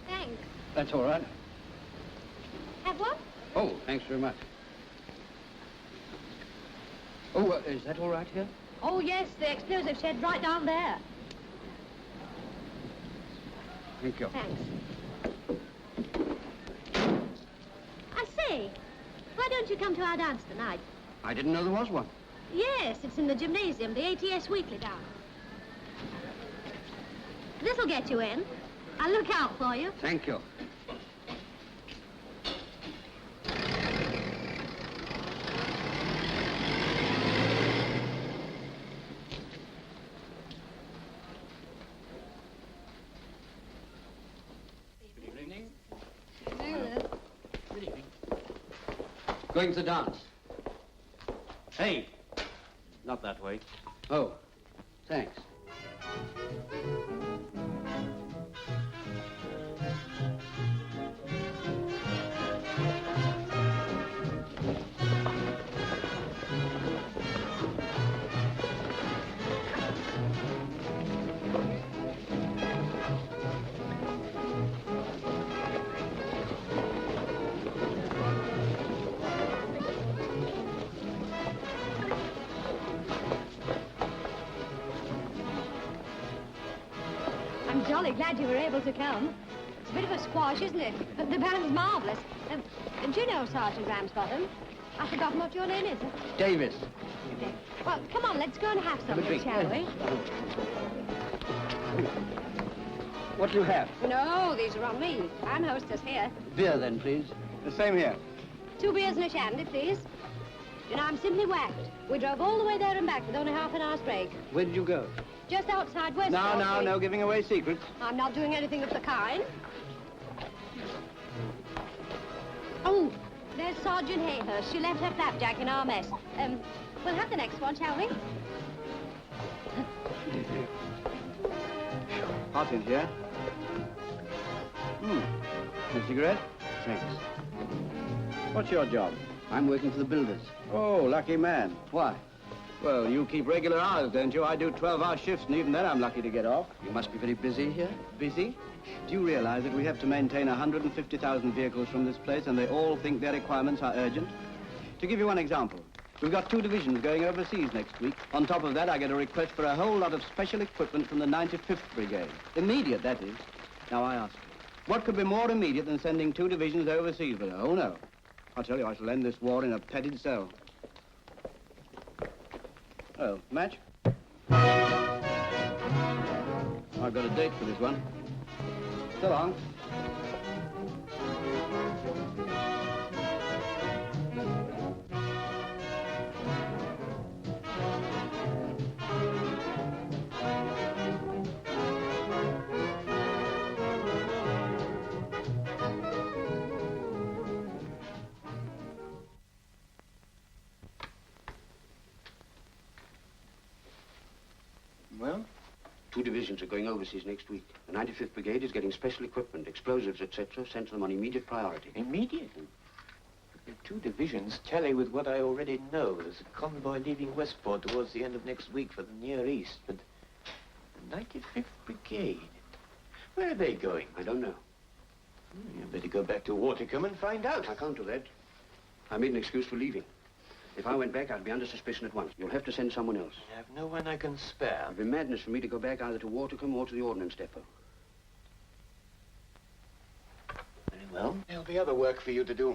Thanks. That's all right. Have one? Oh, thanks very much. Oh, is that all right here? Oh, yes, the explosive shed right down there. Thank you. Thanks. I say, why don't you come to our dance tonight? I didn't know there was one. Yes, it's in the gymnasium, the ATS weekly dance. This'll get you in. I'll look out for you. Thank you. Going to the dance. Hey! Not that way. Oh, thanks. I'm jolly glad you were able to come. It's a bit of a squash, isn't it? But the band's marvellous. Do you know Sergeant Ramsbottom? I've forgotten what your name is. Davis. Well, come on, let's go and have something, drink. shall we? What do you have? No, these are on me. I'm hostess here. Beer, then, please. The same here. 2 beers and a shandy, please. You know, I'm simply whacked. We drove all the way there and back with only half an hour's break. Where did you go? Just outside Westport. No giving away secrets. I'm not doing anything of the kind. Oh, there's Sergeant Hayhurst. She left her flapjack in our mess. We'll have the next one, shall we? Hot in here. A cigarette? Thanks. What's your job? I'm working for the builders. Oh, lucky man. Why? Well, you keep regular hours, don't you? I do 12-hour shifts, and even then I'm lucky to get off. You must be very busy here. Busy? Do you realize that we have to maintain 150,000 vehicles from this place, and they all think their requirements are urgent? To give you one example, we've got 2 divisions going overseas next week. On top of that, I get a request for a whole lot of special equipment from the 95th Brigade. Immediate, that is. Now, I ask you, what could be more immediate than sending 2 divisions overseas? But, oh, no. I tell you, I shall end this war in a padded cell. Oh, match? I've got a date for this one. So long. Well? 2 divisions are going overseas next week. The 95th Brigade is getting special equipment, explosives, etc., sent to them on immediate priority. Immediate? The 2 divisions tally with what I already know. There's a convoy leaving Westport towards the end of next week for the Near East, but 95th Brigade. Where are they going? I don't know. You better go back to Wartime and find out. I can't do that. I made an excuse for leaving. If I went back, I'd be under suspicion at once. You'll have to send someone else. I have no one I can spare. It'd be madness for me to go back either to Wartime or to the Ordnance Depot. Very well. There'll be other work for you to do.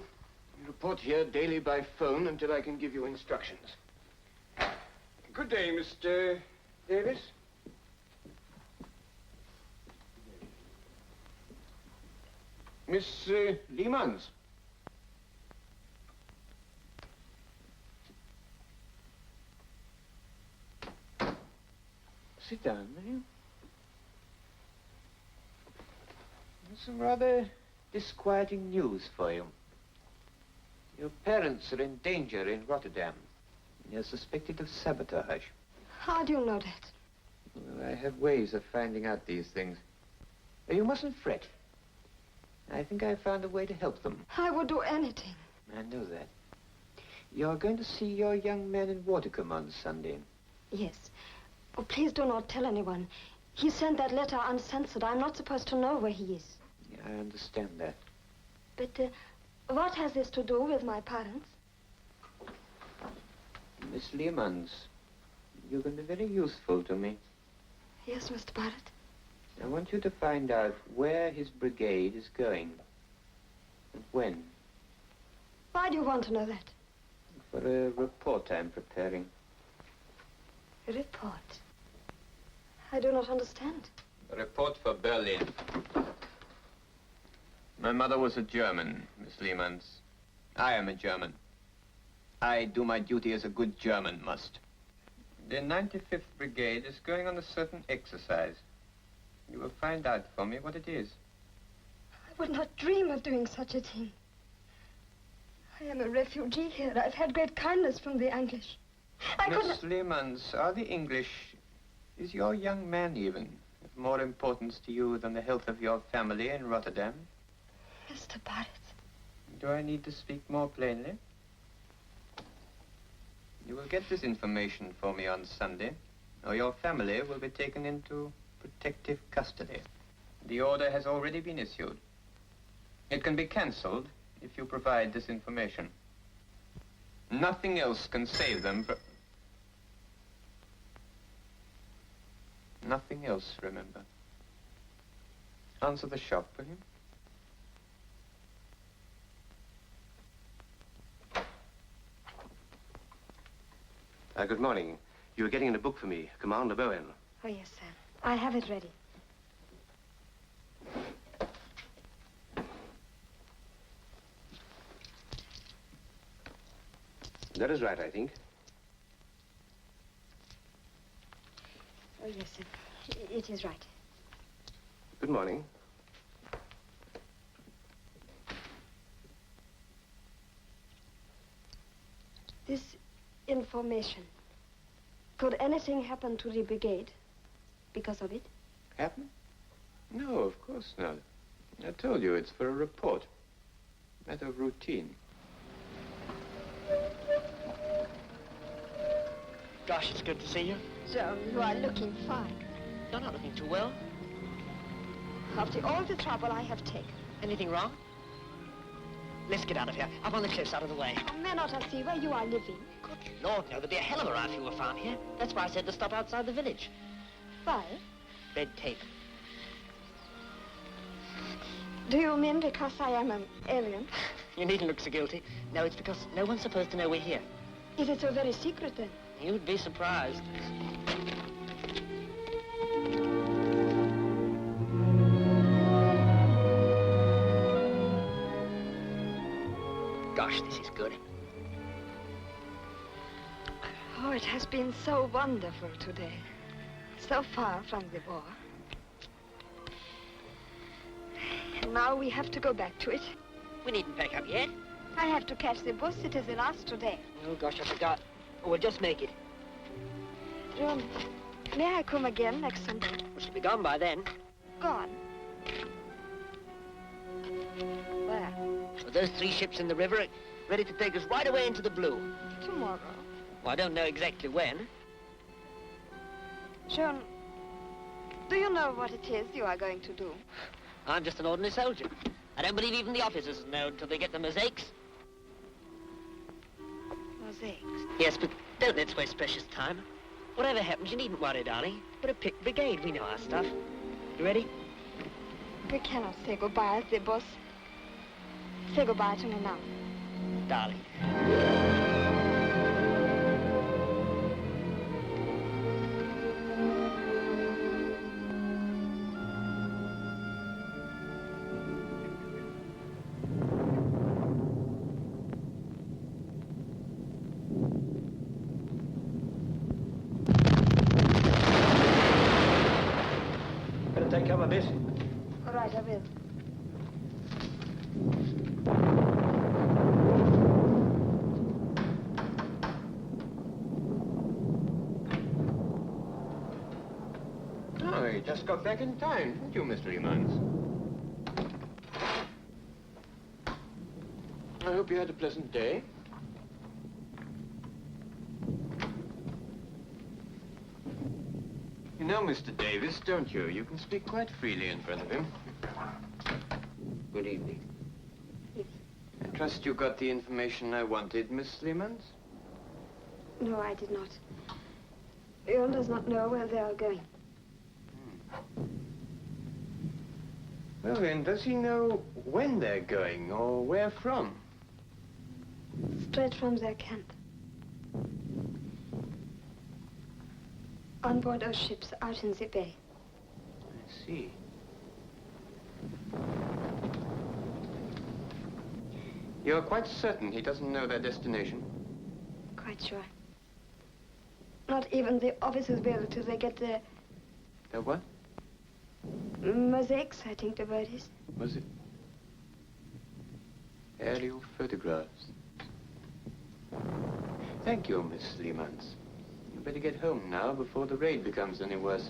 You report here daily by phone until I can give you instructions. Good day, Mr. Davis. Miss Lehmans. Sit down, will you? There's some rather disquieting news for you. Your parents are in danger in Rotterdam. You're suspected of sabotage. How do you know that? Well, I have ways of finding out these things. You mustn't fret. I think I found a way to help them. I would do anything. I know that. You're going to see your young man in Wartime on Sunday. Yes. Oh, please do not tell anyone. He sent that letter uncensored. I'm not supposed to know where he is. Yeah, I understand that. But what has this to do with my parents? Miss Lehmans, you can be very useful to me. Yes, Mr. Barrett. I want you to find out where his brigade is going. And when. Why do you want to know that? For a report I'm preparing. A report? I do not understand. A report for Berlin. My mother was a German, Miss Lehmans. I am a German. I do my duty as a good German must. The 95th Brigade is going on a certain exercise. You will find out for me what it is. I would not dream of doing such a thing. I am a refugee here. I've had great kindness from the English. Miss Lehmans, are the English, is your young man even, of more importance to you than the health of your family in Rotterdam? Mr. Barrett. Do I need to speak more plainly? You will get this information for me on Sunday, or your family will be taken into protective custody. The order has already been issued. It can be cancelled if you provide this information. Nothing else can save them from... Nothing else, remember. Answer the shop, will you? Good morning. You were getting in a book for me, Commander Bowen. Oh, yes, sir. I have it ready. That is right, I think. Oh, yes, sir. It is right. Good morning. This information. Could anything happen to the brigade because of it? Happen? No, of course not. I told you, it's for a report. Matter of routine. Gosh, it's good to see you. Joan, you are looking fine. You're not looking too well. After all the trouble I have taken. Anything wrong? Let's get out of here. Up on the cliffs, out of the way. Oh, may not I see where you are living? Good Lord, no. There'd be a hell of a row if you were found here. That's why I said to stop outside the village. Why? Red tape. Do you mean because I am an alien? You needn't look so guilty. No, it's because no one's supposed to know we're here. Is it so very secret, then? You'd be surprised. Gosh, this is good. Oh, it has been so wonderful today. So far from the war. And now we have to go back to it. We needn't pack up yet. I have to catch the bus. It is the last today. Oh, gosh, I forgot. Oh, we'll just make it. John, may I come again next Sunday? We should be gone by then. Gone? Where? Well, those 3 ships in the river are ready to take us right away into the blue. Tomorrow. Well, I don't know exactly when. John, Do you know what it is you are going to do? I'm just an ordinary soldier. I don't believe even the officers know until they get the mosaics. Mosaics? Yes, but don't let's waste precious time. Whatever happens, you needn't worry, darling. We're a picked brigade. We know our stuff. You ready? We cannot say goodbye, the boss. Say goodbye to me now. Darling. Better take cover, miss. All right, I will. Oh, you just got back in time, didn't you, Mr. Emmons? I hope you had a pleasant day. You know Mr. Davis, don't you? You can speak quite freely in front of him. Good evening. I trust you got the information I wanted, Miss Emmons? No, I did not. Earl does not know where they are going. Well then, does he know when they're going or where from? Straight from their camp. On board our ships out in the bay. I see. You're quite certain he doesn't know their destination? Quite sure. Not even the officers will till they get the The what? mosaics, I think the word is. Was it? Aerial photographs. Thank you, Miss Emmons. You better get home now before the raid becomes any worse.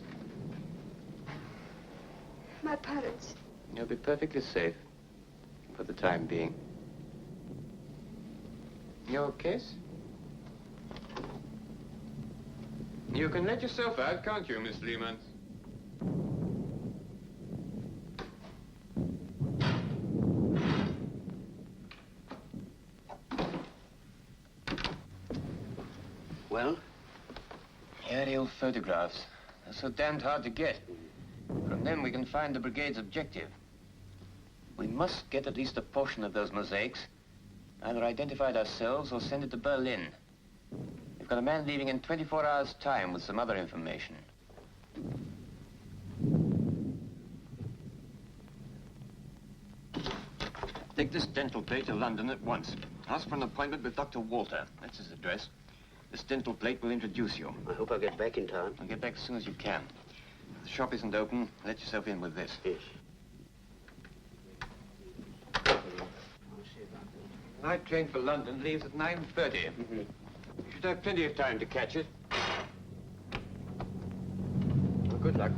My parents. You'll be perfectly safe for the time being. Your case? You can let yourself out, can't you, Miss Emmons? Well? Aerial photographs. They're so damned hard to get. From them we can find the brigade's objective. We must get at least a portion of those mosaics. Either identify it ourselves or send it to Berlin. We've got a man leaving in 24 hours' time with some other information. Take this dental plate to London at once. Ask for an appointment with Dr. Walter. That's his address. This dental plate will introduce you. I hope I'll get back in time. I'll get back as soon as you can. If the shop isn't open, let yourself in with this. Yes. Night train for London leaves at 9:30. You should have plenty of time to catch it. Well, good luck.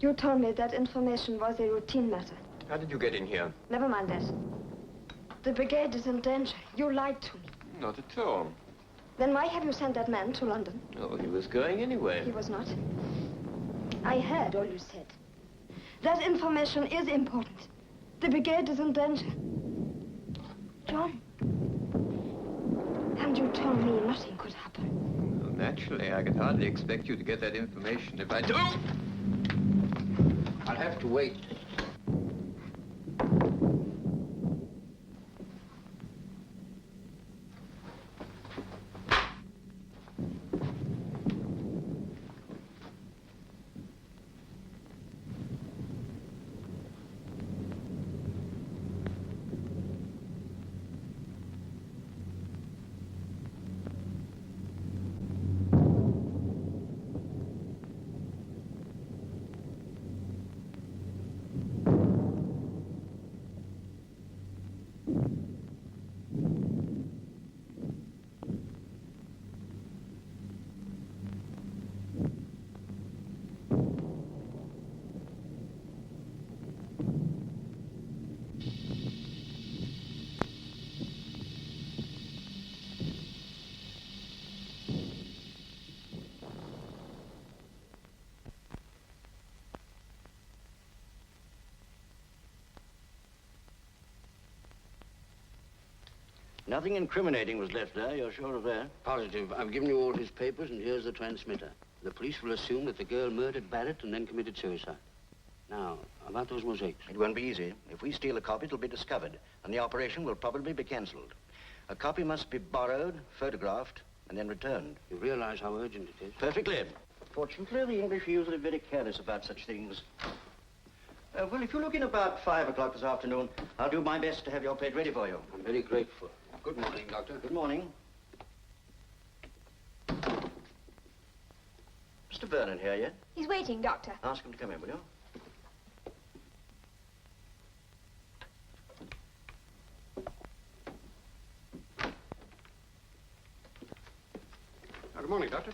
You told me that information was a routine matter. How did you get in here? Never mind that. The brigade is in danger. You lied to me. Not at all. Then why have you sent that man to London? Oh, he was going anyway. He was not. I heard all you said. That information is important. The brigade is in danger. John. And you told me nothing could happen. Well, naturally, I could hardly expect you to get that information if I do. I'll have to wait. Nothing incriminating was left there, you're sure of that? Positive. I've given you all his papers, and here's the transmitter. The police will assume that the girl murdered Barrett and then committed suicide. Now, about those mosaics. It won't be easy. If we steal a copy, it'll be discovered, and the operation will probably be cancelled. A copy must be borrowed, photographed, and then returned. You realize how urgent it is? Perfectly. Fortunately, the English are usually very careless about such things. Well, if you look in about 5 o'clock this afternoon, I'll do my best to have your plate ready for you. I'm very grateful. Good morning, Doctor. Good morning. Mr. Vernon here yet? He's waiting, Doctor. Ask him to come in, will you? Good morning, Doctor.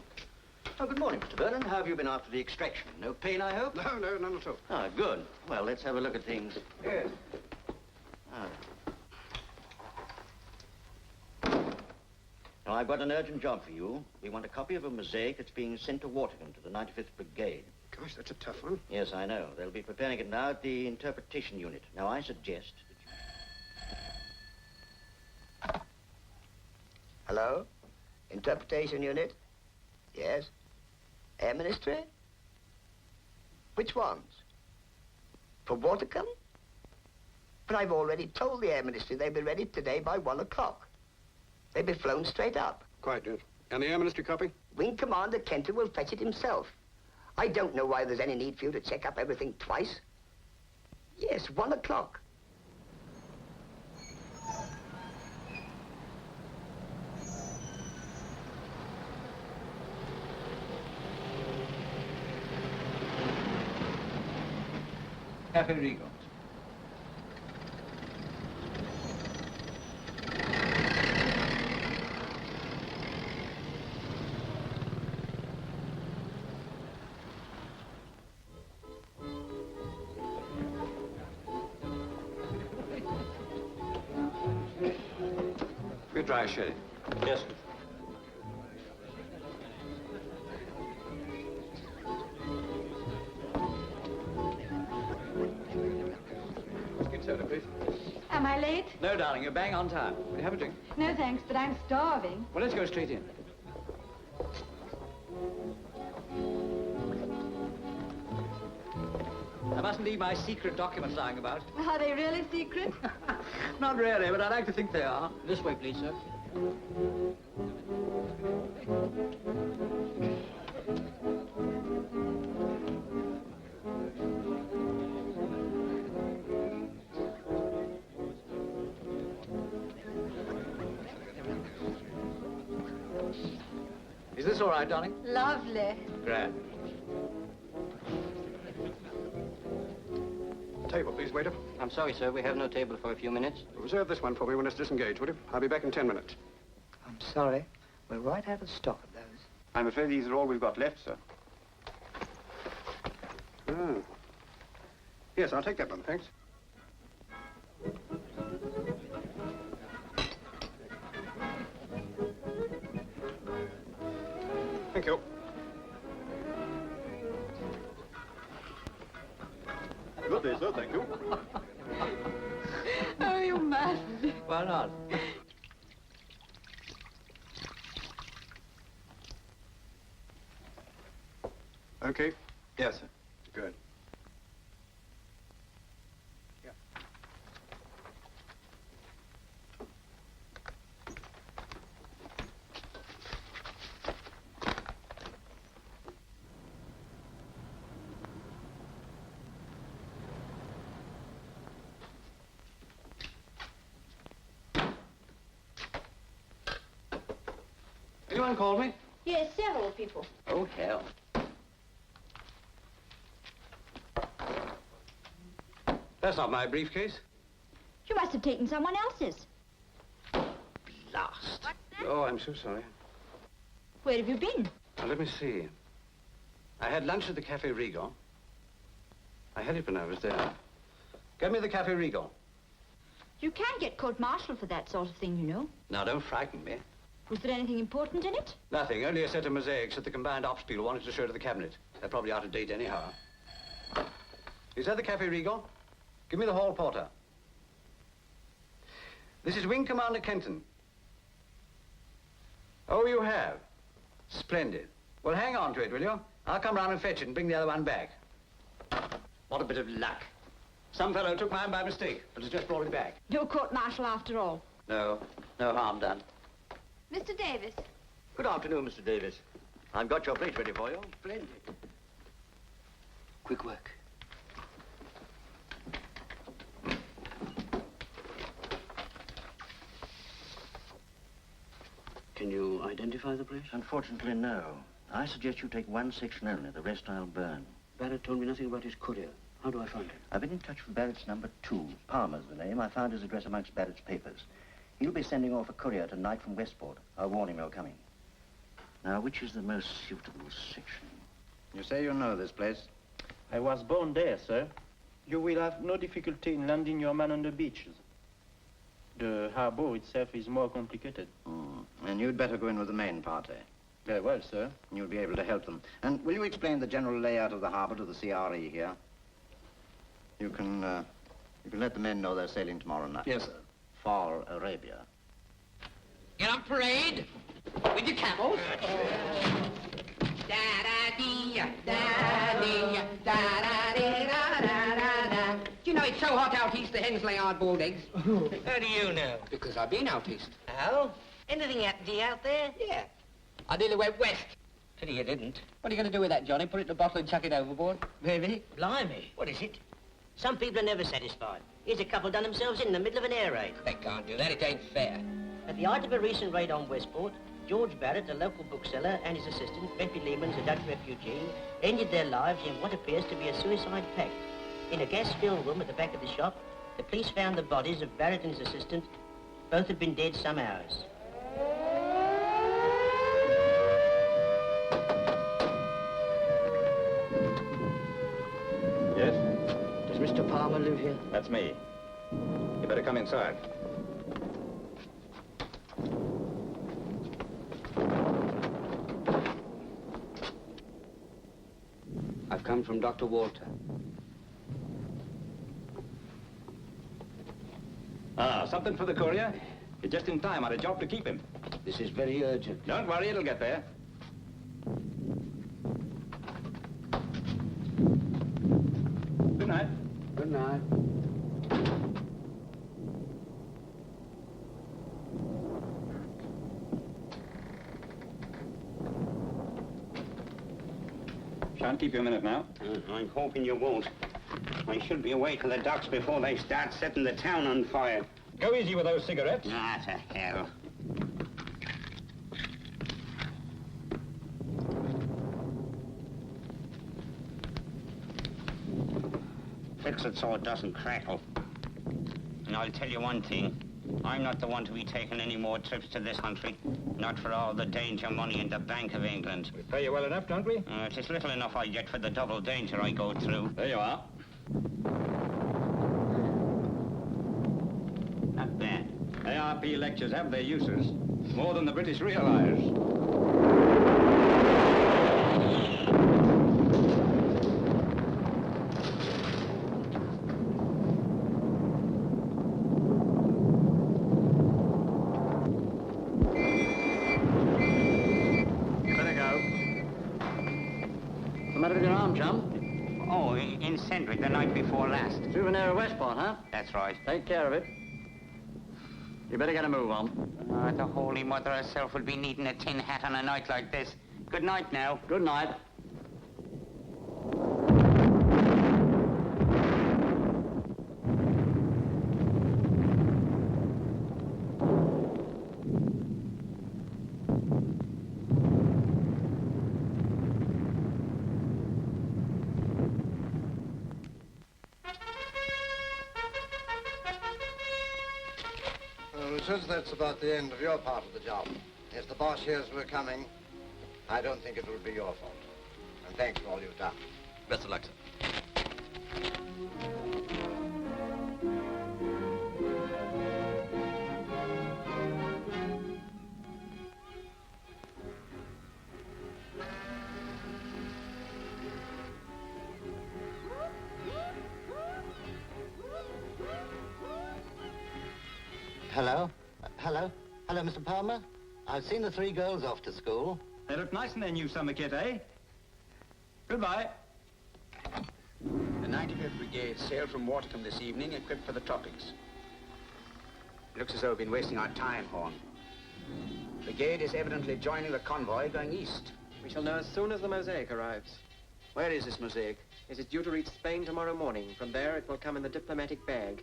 Oh, good morning, Mr. Vernon. How have you been after the extraction? No pain, I hope? No, none at all. Ah, good. Well, let's have a look at things. Yes. Now, I've got an urgent job for you. We want a copy of a mosaic that's being sent to Wartime, to the 95th Brigade. Gosh, that's a tough one. Yes, I know. They'll be preparing it now at the interpretation unit. Now, I suggest that you... Hello? Interpretation unit? Yes? Air Ministry? Which ones? For Watercombe? But I've already told the Air Ministry they'll be ready today by 1 o'clock. They'll be flown straight up. Quite good. And the Air Ministry copy? Wing Commander Kenton will fetch it himself. I don't know why there's any need for you to check up everything twice. Yes, 1 o'clock. Cafe Rigo. Good dry sherry. Yes, sir. Skin soda, please. Am I late? No, darling, you're bang on time. Will you have a drink? No, thanks, but I'm starving. Well, let's go straight in. I mustn't leave my secret documents lying about. Are they really secret? Not really, but I like to think they are. This way, please, sir. Is this all right, darling? Lovely. Grand. Table, please, waiter. I'm sorry, sir. We have no table for a few minutes. Reserve this one for me when it's disengaged, will you? I'll be back in 10 minutes. I'm sorry. We're right out of stock of those. I'm afraid these are all we've got left, sir. Ah. Yes, I'll take that one, thanks. Thank you. Good day, sir, thank you. Oh, you must. Why not? Okay. Yes, sir. Good. Anyone called me? Yes, several people. Oh, hell. That's not my briefcase. You must have taken someone else's. Blast. Oh, I'm so sorry. Where have you been? Now, let me see. I had lunch at the Cafe Rigo. I had it when I was there. Get me the Cafe Rigo. You can get court-martialed for that sort of thing, you know. Now, don't frighten me. Was there anything important in it? Nothing, only a set of mosaics that the combined ops people wanted to show to the cabinet. They're probably out of date anyhow. Is that the Cafe Rigo? Give me the hall porter. This is Wing Commander Kenton. Oh, you have? Splendid. Well, hang on to it, will you? I'll come round and fetch it and bring the other one back. What a bit of luck. Some fellow took mine by mistake, but has just brought it back. You're court-martial after all. No harm done. Mr. Davis. Good afternoon, Mr. Davis. I've got your plate ready for you. Splendid. Quick work. Can you identify the place? Unfortunately, no. I suggest you take one section only. The rest I'll burn. Barrett told me nothing about his courier. How do I find him? I've been in touch with Barrett's number 2. Palmer's the name. I found his address amongst Barrett's papers. He'll be sending off a courier tonight from Westport. I'll warn him you're coming. Now, which is the most suitable section? You say you know this place? I was born there, sir. You will have no difficulty in landing your man on the beaches. The harbor itself is more complicated. And you'd better go in with the main party. Very well, sir. You'll be able to help them. And will you explain the general layout of the harbor to the CRE here? You can let the men know they're sailing tomorrow night. Yes, sir. For Arabia. Get on parade with your camels. Do you know it's so hot out east the hens lay hard-boiled eggs? How do you know? Because I've been out east. Oh? Anything happened to you out there? Yeah. I nearly went west. Pity you didn't. What are you going to do with that, Johnny? Put it in a bottle and chuck it overboard? Maybe. Blimey, what is it? Some people are never satisfied. Here's a couple done themselves in the middle of an air raid. They can't do that. It ain't fair. At the height of a recent raid on Westport, George Barrett, a local bookseller, and his assistant, Bentley Lehman's a Dutch refugee, ended their lives in what appears to be a suicide pact. In a gas-filled room at the back of the shop, the police found the bodies of Barrett and his assistant. Both had been dead some hours. Yes? Does Mr. Palmer live here? That's me. You better come inside. I've come from Dr. Walter. Ah, something for the courier? You're just in time. I had a job to keep him. This is very urgent. Don't worry, it'll get there. Good night. Good night. Shan't keep you a minute now. I'm hoping you won't. I should be away to the docks before they start setting the town on fire. Go easy with those cigarettes. Ah, to hell. Fix it so it doesn't crackle. And I'll tell you one thing. I'm not the one to be taking any more trips to this country. Not for all the danger money in the Bank of England. We pay you well enough, don't we? It is little enough I get for the double danger I go through. There you are. Not bad. ARP lectures have their uses. More than the British realize. Oh, in Sendwick the night before last. Souvenir of Westport, huh? That's right. Take care of it. You better get a move on. The Holy Mother herself would be needing a tin hat on a night like this. Good night now. Good night. Since that's about the end of your part of the job, if the boss hears we're coming, I don't think it will be your fault. And thanks for all you've done. Best of luck, sir. Hello? Hello, Mr. Palmer? I've seen the 3 girls off to school. They look nice in their new summer kit, eh? Goodbye. The 95th Brigade sailed from Wartime this evening, equipped for the tropics. It looks as though we've been wasting our time, Horn. Brigade is evidently joining the convoy going east. We shall know as soon as the mosaic arrives. Where is this mosaic? It is due to reach Spain tomorrow morning. From there, it will come in the diplomatic bag.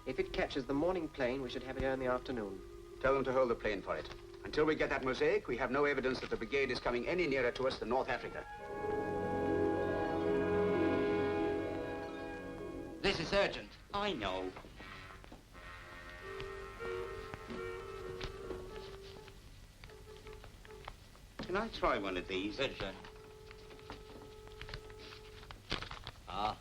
If it catches the morning plane, we should have it here in the afternoon. Tell them to hold the plane for it. Until we get that mosaic, we have no evidence that the brigade is coming any nearer to us than North Africa. This is urgent. I know. Can I try one of these? Good, sir. Ah.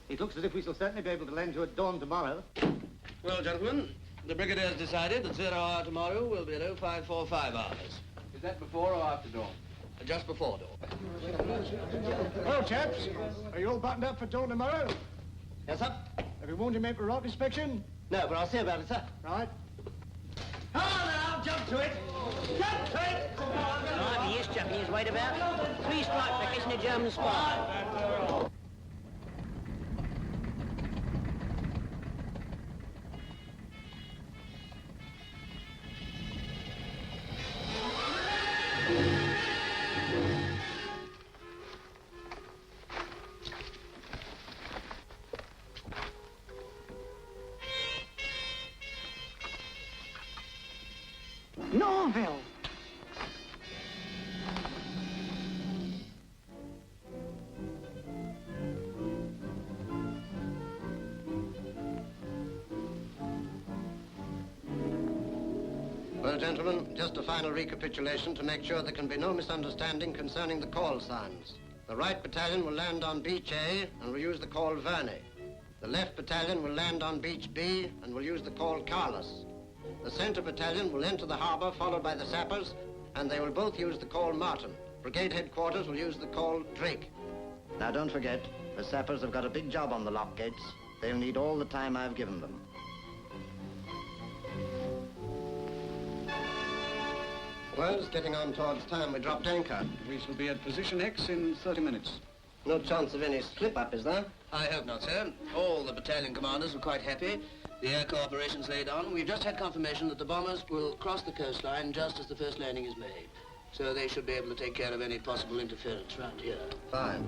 It looks as if we shall certainly be able to land you at dawn tomorrow. Well, gentlemen, the Brigadier's decided that 0 hour tomorrow will be at 0545 hours. Is that before or after dawn? Just before dawn. Well, chaps, are you all buttoned up for dawn tomorrow? Yes, sir. Have you warned your men for route inspection? No, but I'll see about it, sir. Right. Come on now, jump to it! Jump to it! Right, he is chucking his weight about. 3 strike for kissing a German spy. Norville! Well, gentlemen, just a final recapitulation to make sure there can be no misunderstanding concerning the call signs. The right battalion will land on Beach A and will use the call Verney. The left battalion will land on Beach B and will use the call Carlos. The center battalion will enter the harbor, followed by the sappers, and they will both use the call Martin. Brigade headquarters will use the call Drake. Now, don't forget, the sappers have got a big job on the lock gates. They'll need all the time I've given them. Well, it's getting on towards time. We dropped anchor. We shall be at position X in 30 minutes. No chance of any slip-up, is there? I hope not, sir. All the battalion commanders were quite happy. The air co-operation's laid on. We've just had confirmation that the bombers will cross the coastline just as the first landing is made. So they should be able to take care of any possible interference around here. Fine.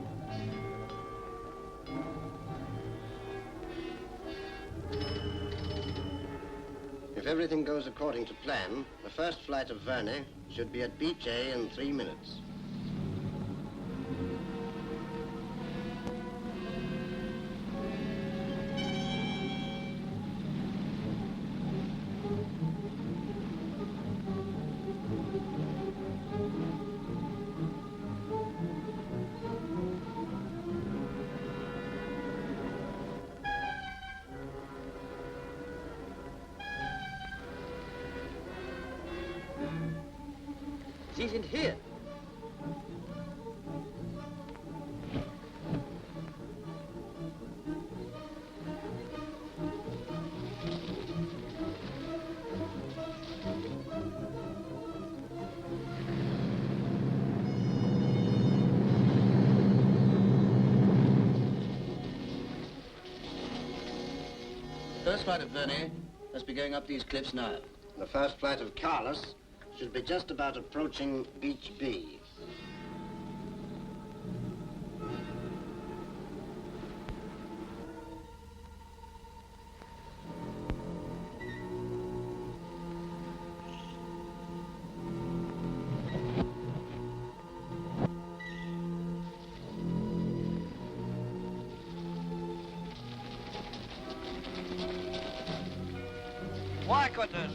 If everything goes according to plan, the first flight of Verney should be at Beach A in 3 minutes. It isn't here. First flight of Verney must be going up these cliffs now. The first flight of Carlos should be just about approaching Beach B. Why, Cutters?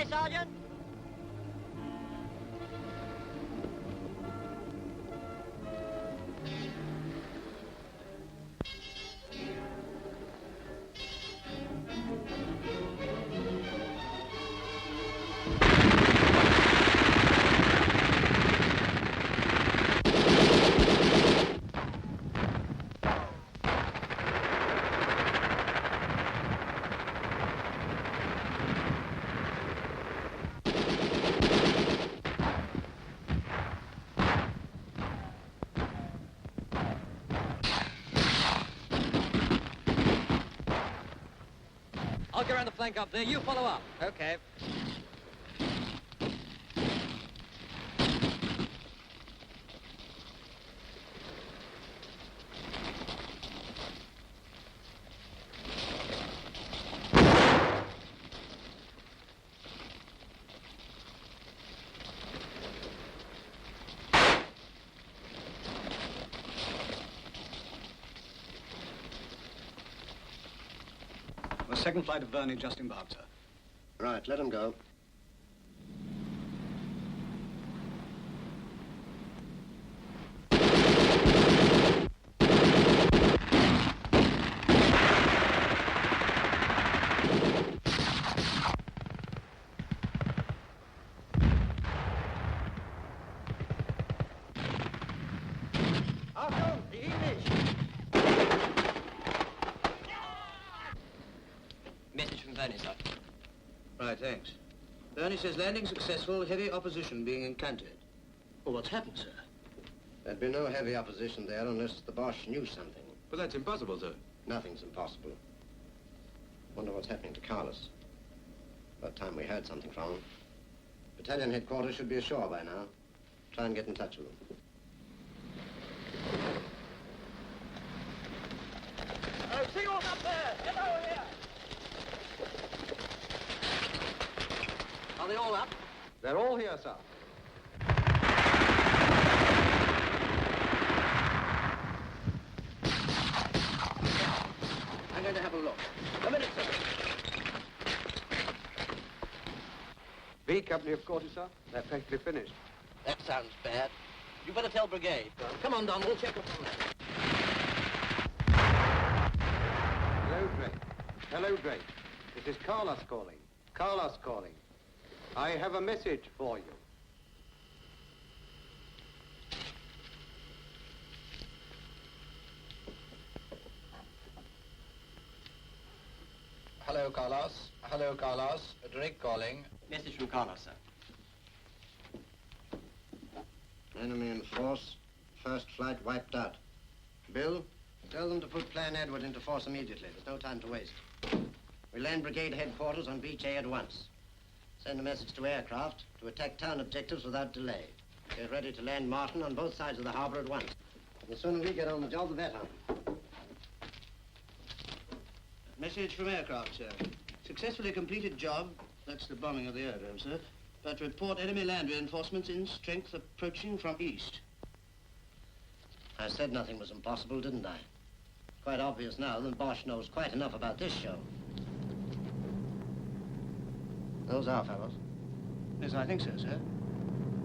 Aye, Sergeant. I'll get around the flank up there. You follow up. Okay. The second flight of Verney just embarked, sir. Right, let him go. Achtung, the English. Message from Verney, sir. Right, thanks. Verney says landing successful, heavy opposition being encountered. Well, what's happened, sir? There'd be no heavy opposition there unless the Boche knew something. But that's impossible, sir. Nothing's impossible. Wonder what's happening to Carlos. About time we heard something from him. Battalion headquarters should be ashore by now. Try and get in touch with them. Oh, signals up there! Get over here! Are they all up? They're all here, sir. I'm going to have a look. A minute, sir. B Company of Quarters, sir. They're practically finished. That sounds bad. You better tell Brigade. Come on, Don, we'll check up on that. Hello, Drake. Hello, Drake. This is Carlos calling. Carlos calling. I have a message for you. Hello, Carlos. Hello, Carlos. Drake calling. Message from Carlos, sir. Enemy in force. First flight wiped out. Bill, tell them to put Plan Edward into force immediately. There's no time to waste. We land brigade headquarters on Beach A at once. Send a message to aircraft to attack town objectives without delay. Get ready to land Martin on both sides of the harbor at once. The sooner we get on the job, the better. Message from aircraft, sir. Successfully completed job. That's the bombing of the aerodrome, sir. But report enemy land reinforcements in strength approaching from east. I said nothing was impossible, didn't I? Quite obvious now that Bosch knows quite enough about this show. Those are fellows. Yes, I think so, sir.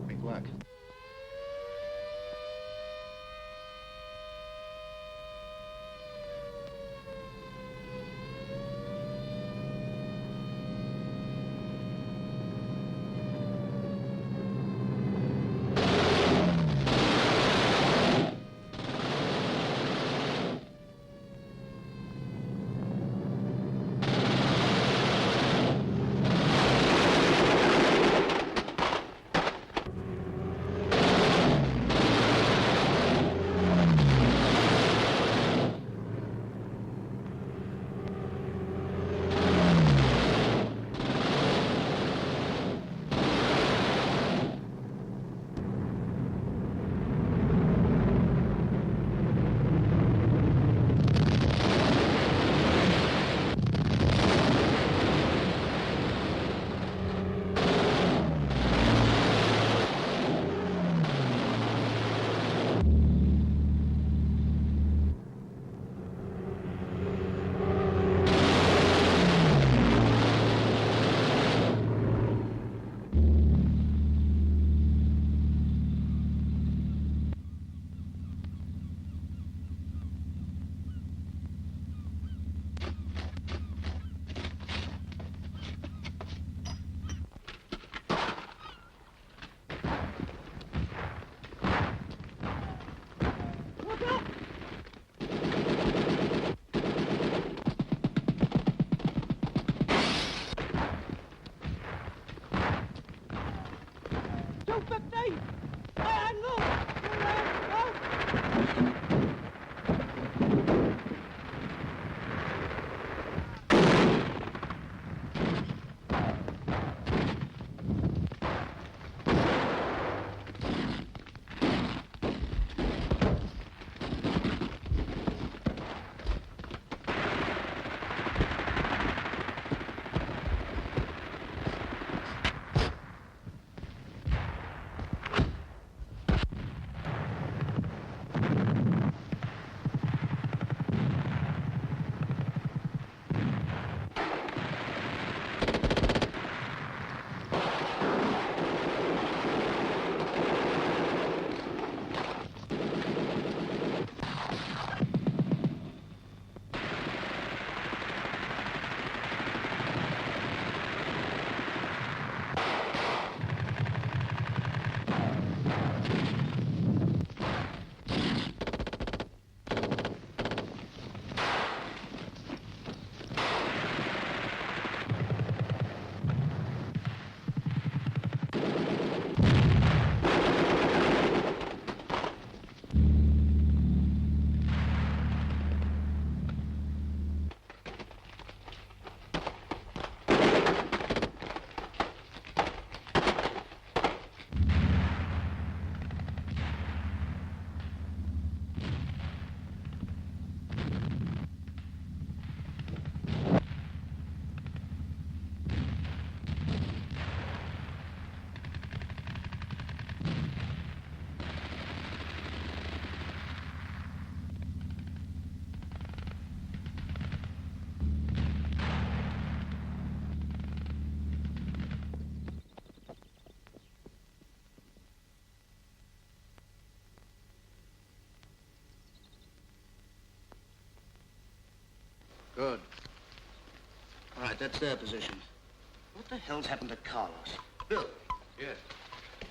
Big work. Right, that's their position. What the hell's happened to Carlos? Bill. Yes.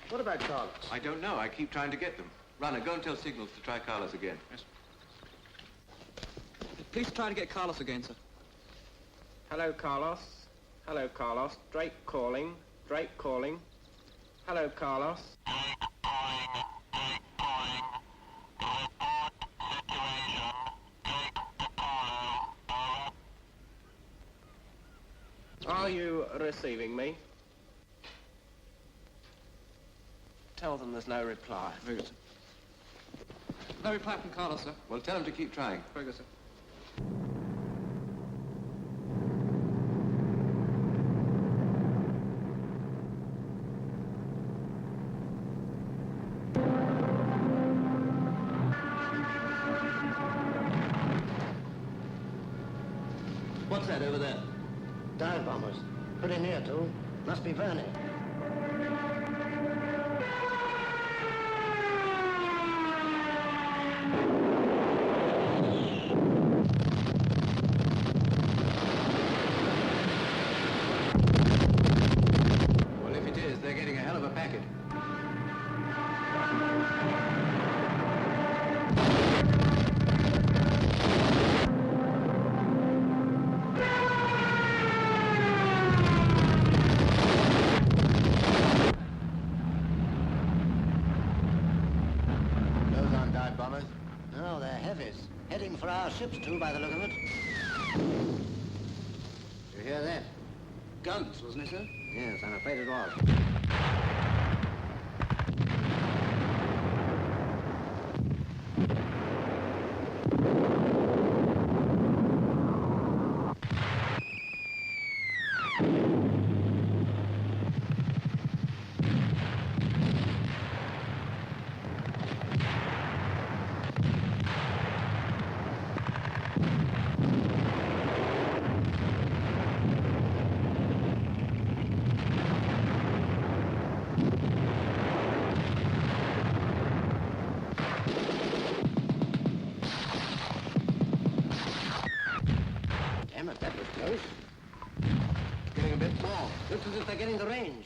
What about Carlos? I don't know. I keep trying to get them. Runner, go and tell Signals to try Carlos again. Yes. Please try to get Carlos again, sir. Hello, Carlos. Hello, Carlos. Drake calling. Drake calling. Hello, Carlos. Are you receiving me? Tell them there's no reply. Very good, sir. No reply from Carlos, sir. Well, tell him to keep trying. Very good, sir. What's that over there? Dive bombers. Pretty near, too. Must be Verney. Well, if it is, they're getting a hell of a packet. Those aren't dive bombers. No, they're heavies. Heading for our ships, too, by the look of it. Did you hear that? Guns, wasn't it, sir? Yes, I'm afraid it was. Damn it, that was close. Getting a bit more. Looks as if they're getting the range.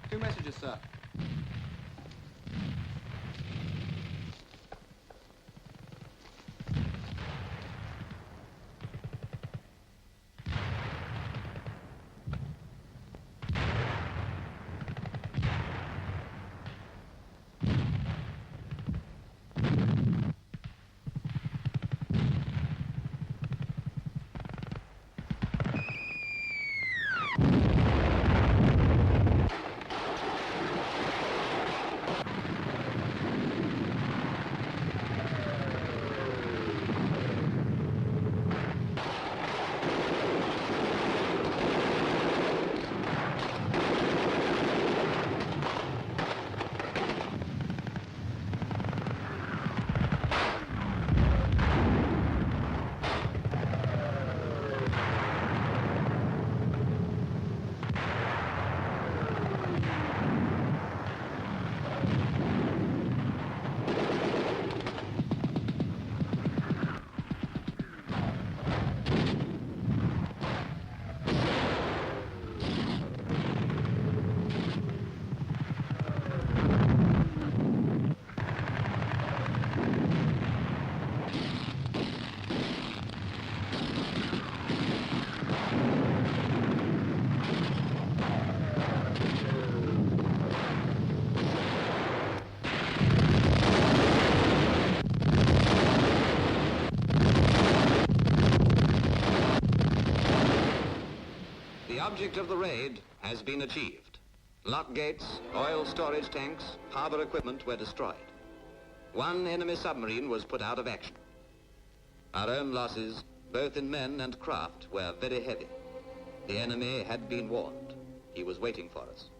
Two messages, sir. The object of the raid has been achieved. Lock gates, oil storage tanks, harbor equipment were destroyed. One enemy submarine was put out of action. Our own losses both in men and craft, were very heavy. The enemy had been warned. He was waiting for us.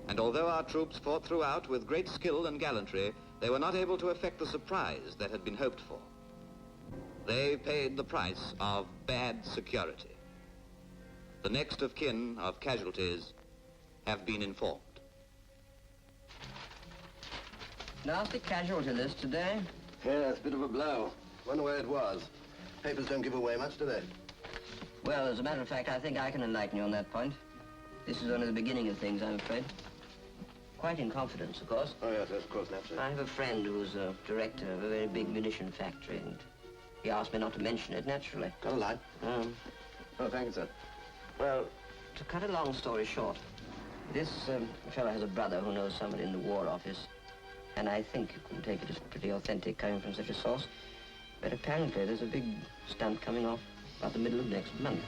And although our troops fought throughout with great skill and gallantry, they were not able to effect the surprise that had been hoped for. They paid the price of bad security. The next of kin of casualties have been informed. Nasty casualty list today. Yeah, it's a bit of a blow. Wonder where it was. Papers don't give away much, do they? Well, as a matter of fact, I think I can enlighten you on that point. This is only the beginning of things, I'm afraid. Quite in confidence, of course. Oh, yes, of course, naturally. I have a friend who's a director of a very big munition factory, and he asked me not to mention it, naturally. Got a line? Oh, thank you, sir. Well, to cut a long story short, this fellow has a brother who knows somebody in the War Office, and I think you can take it as pretty authentic coming from such a source. But apparently there's a big stunt coming off about the middle of next month.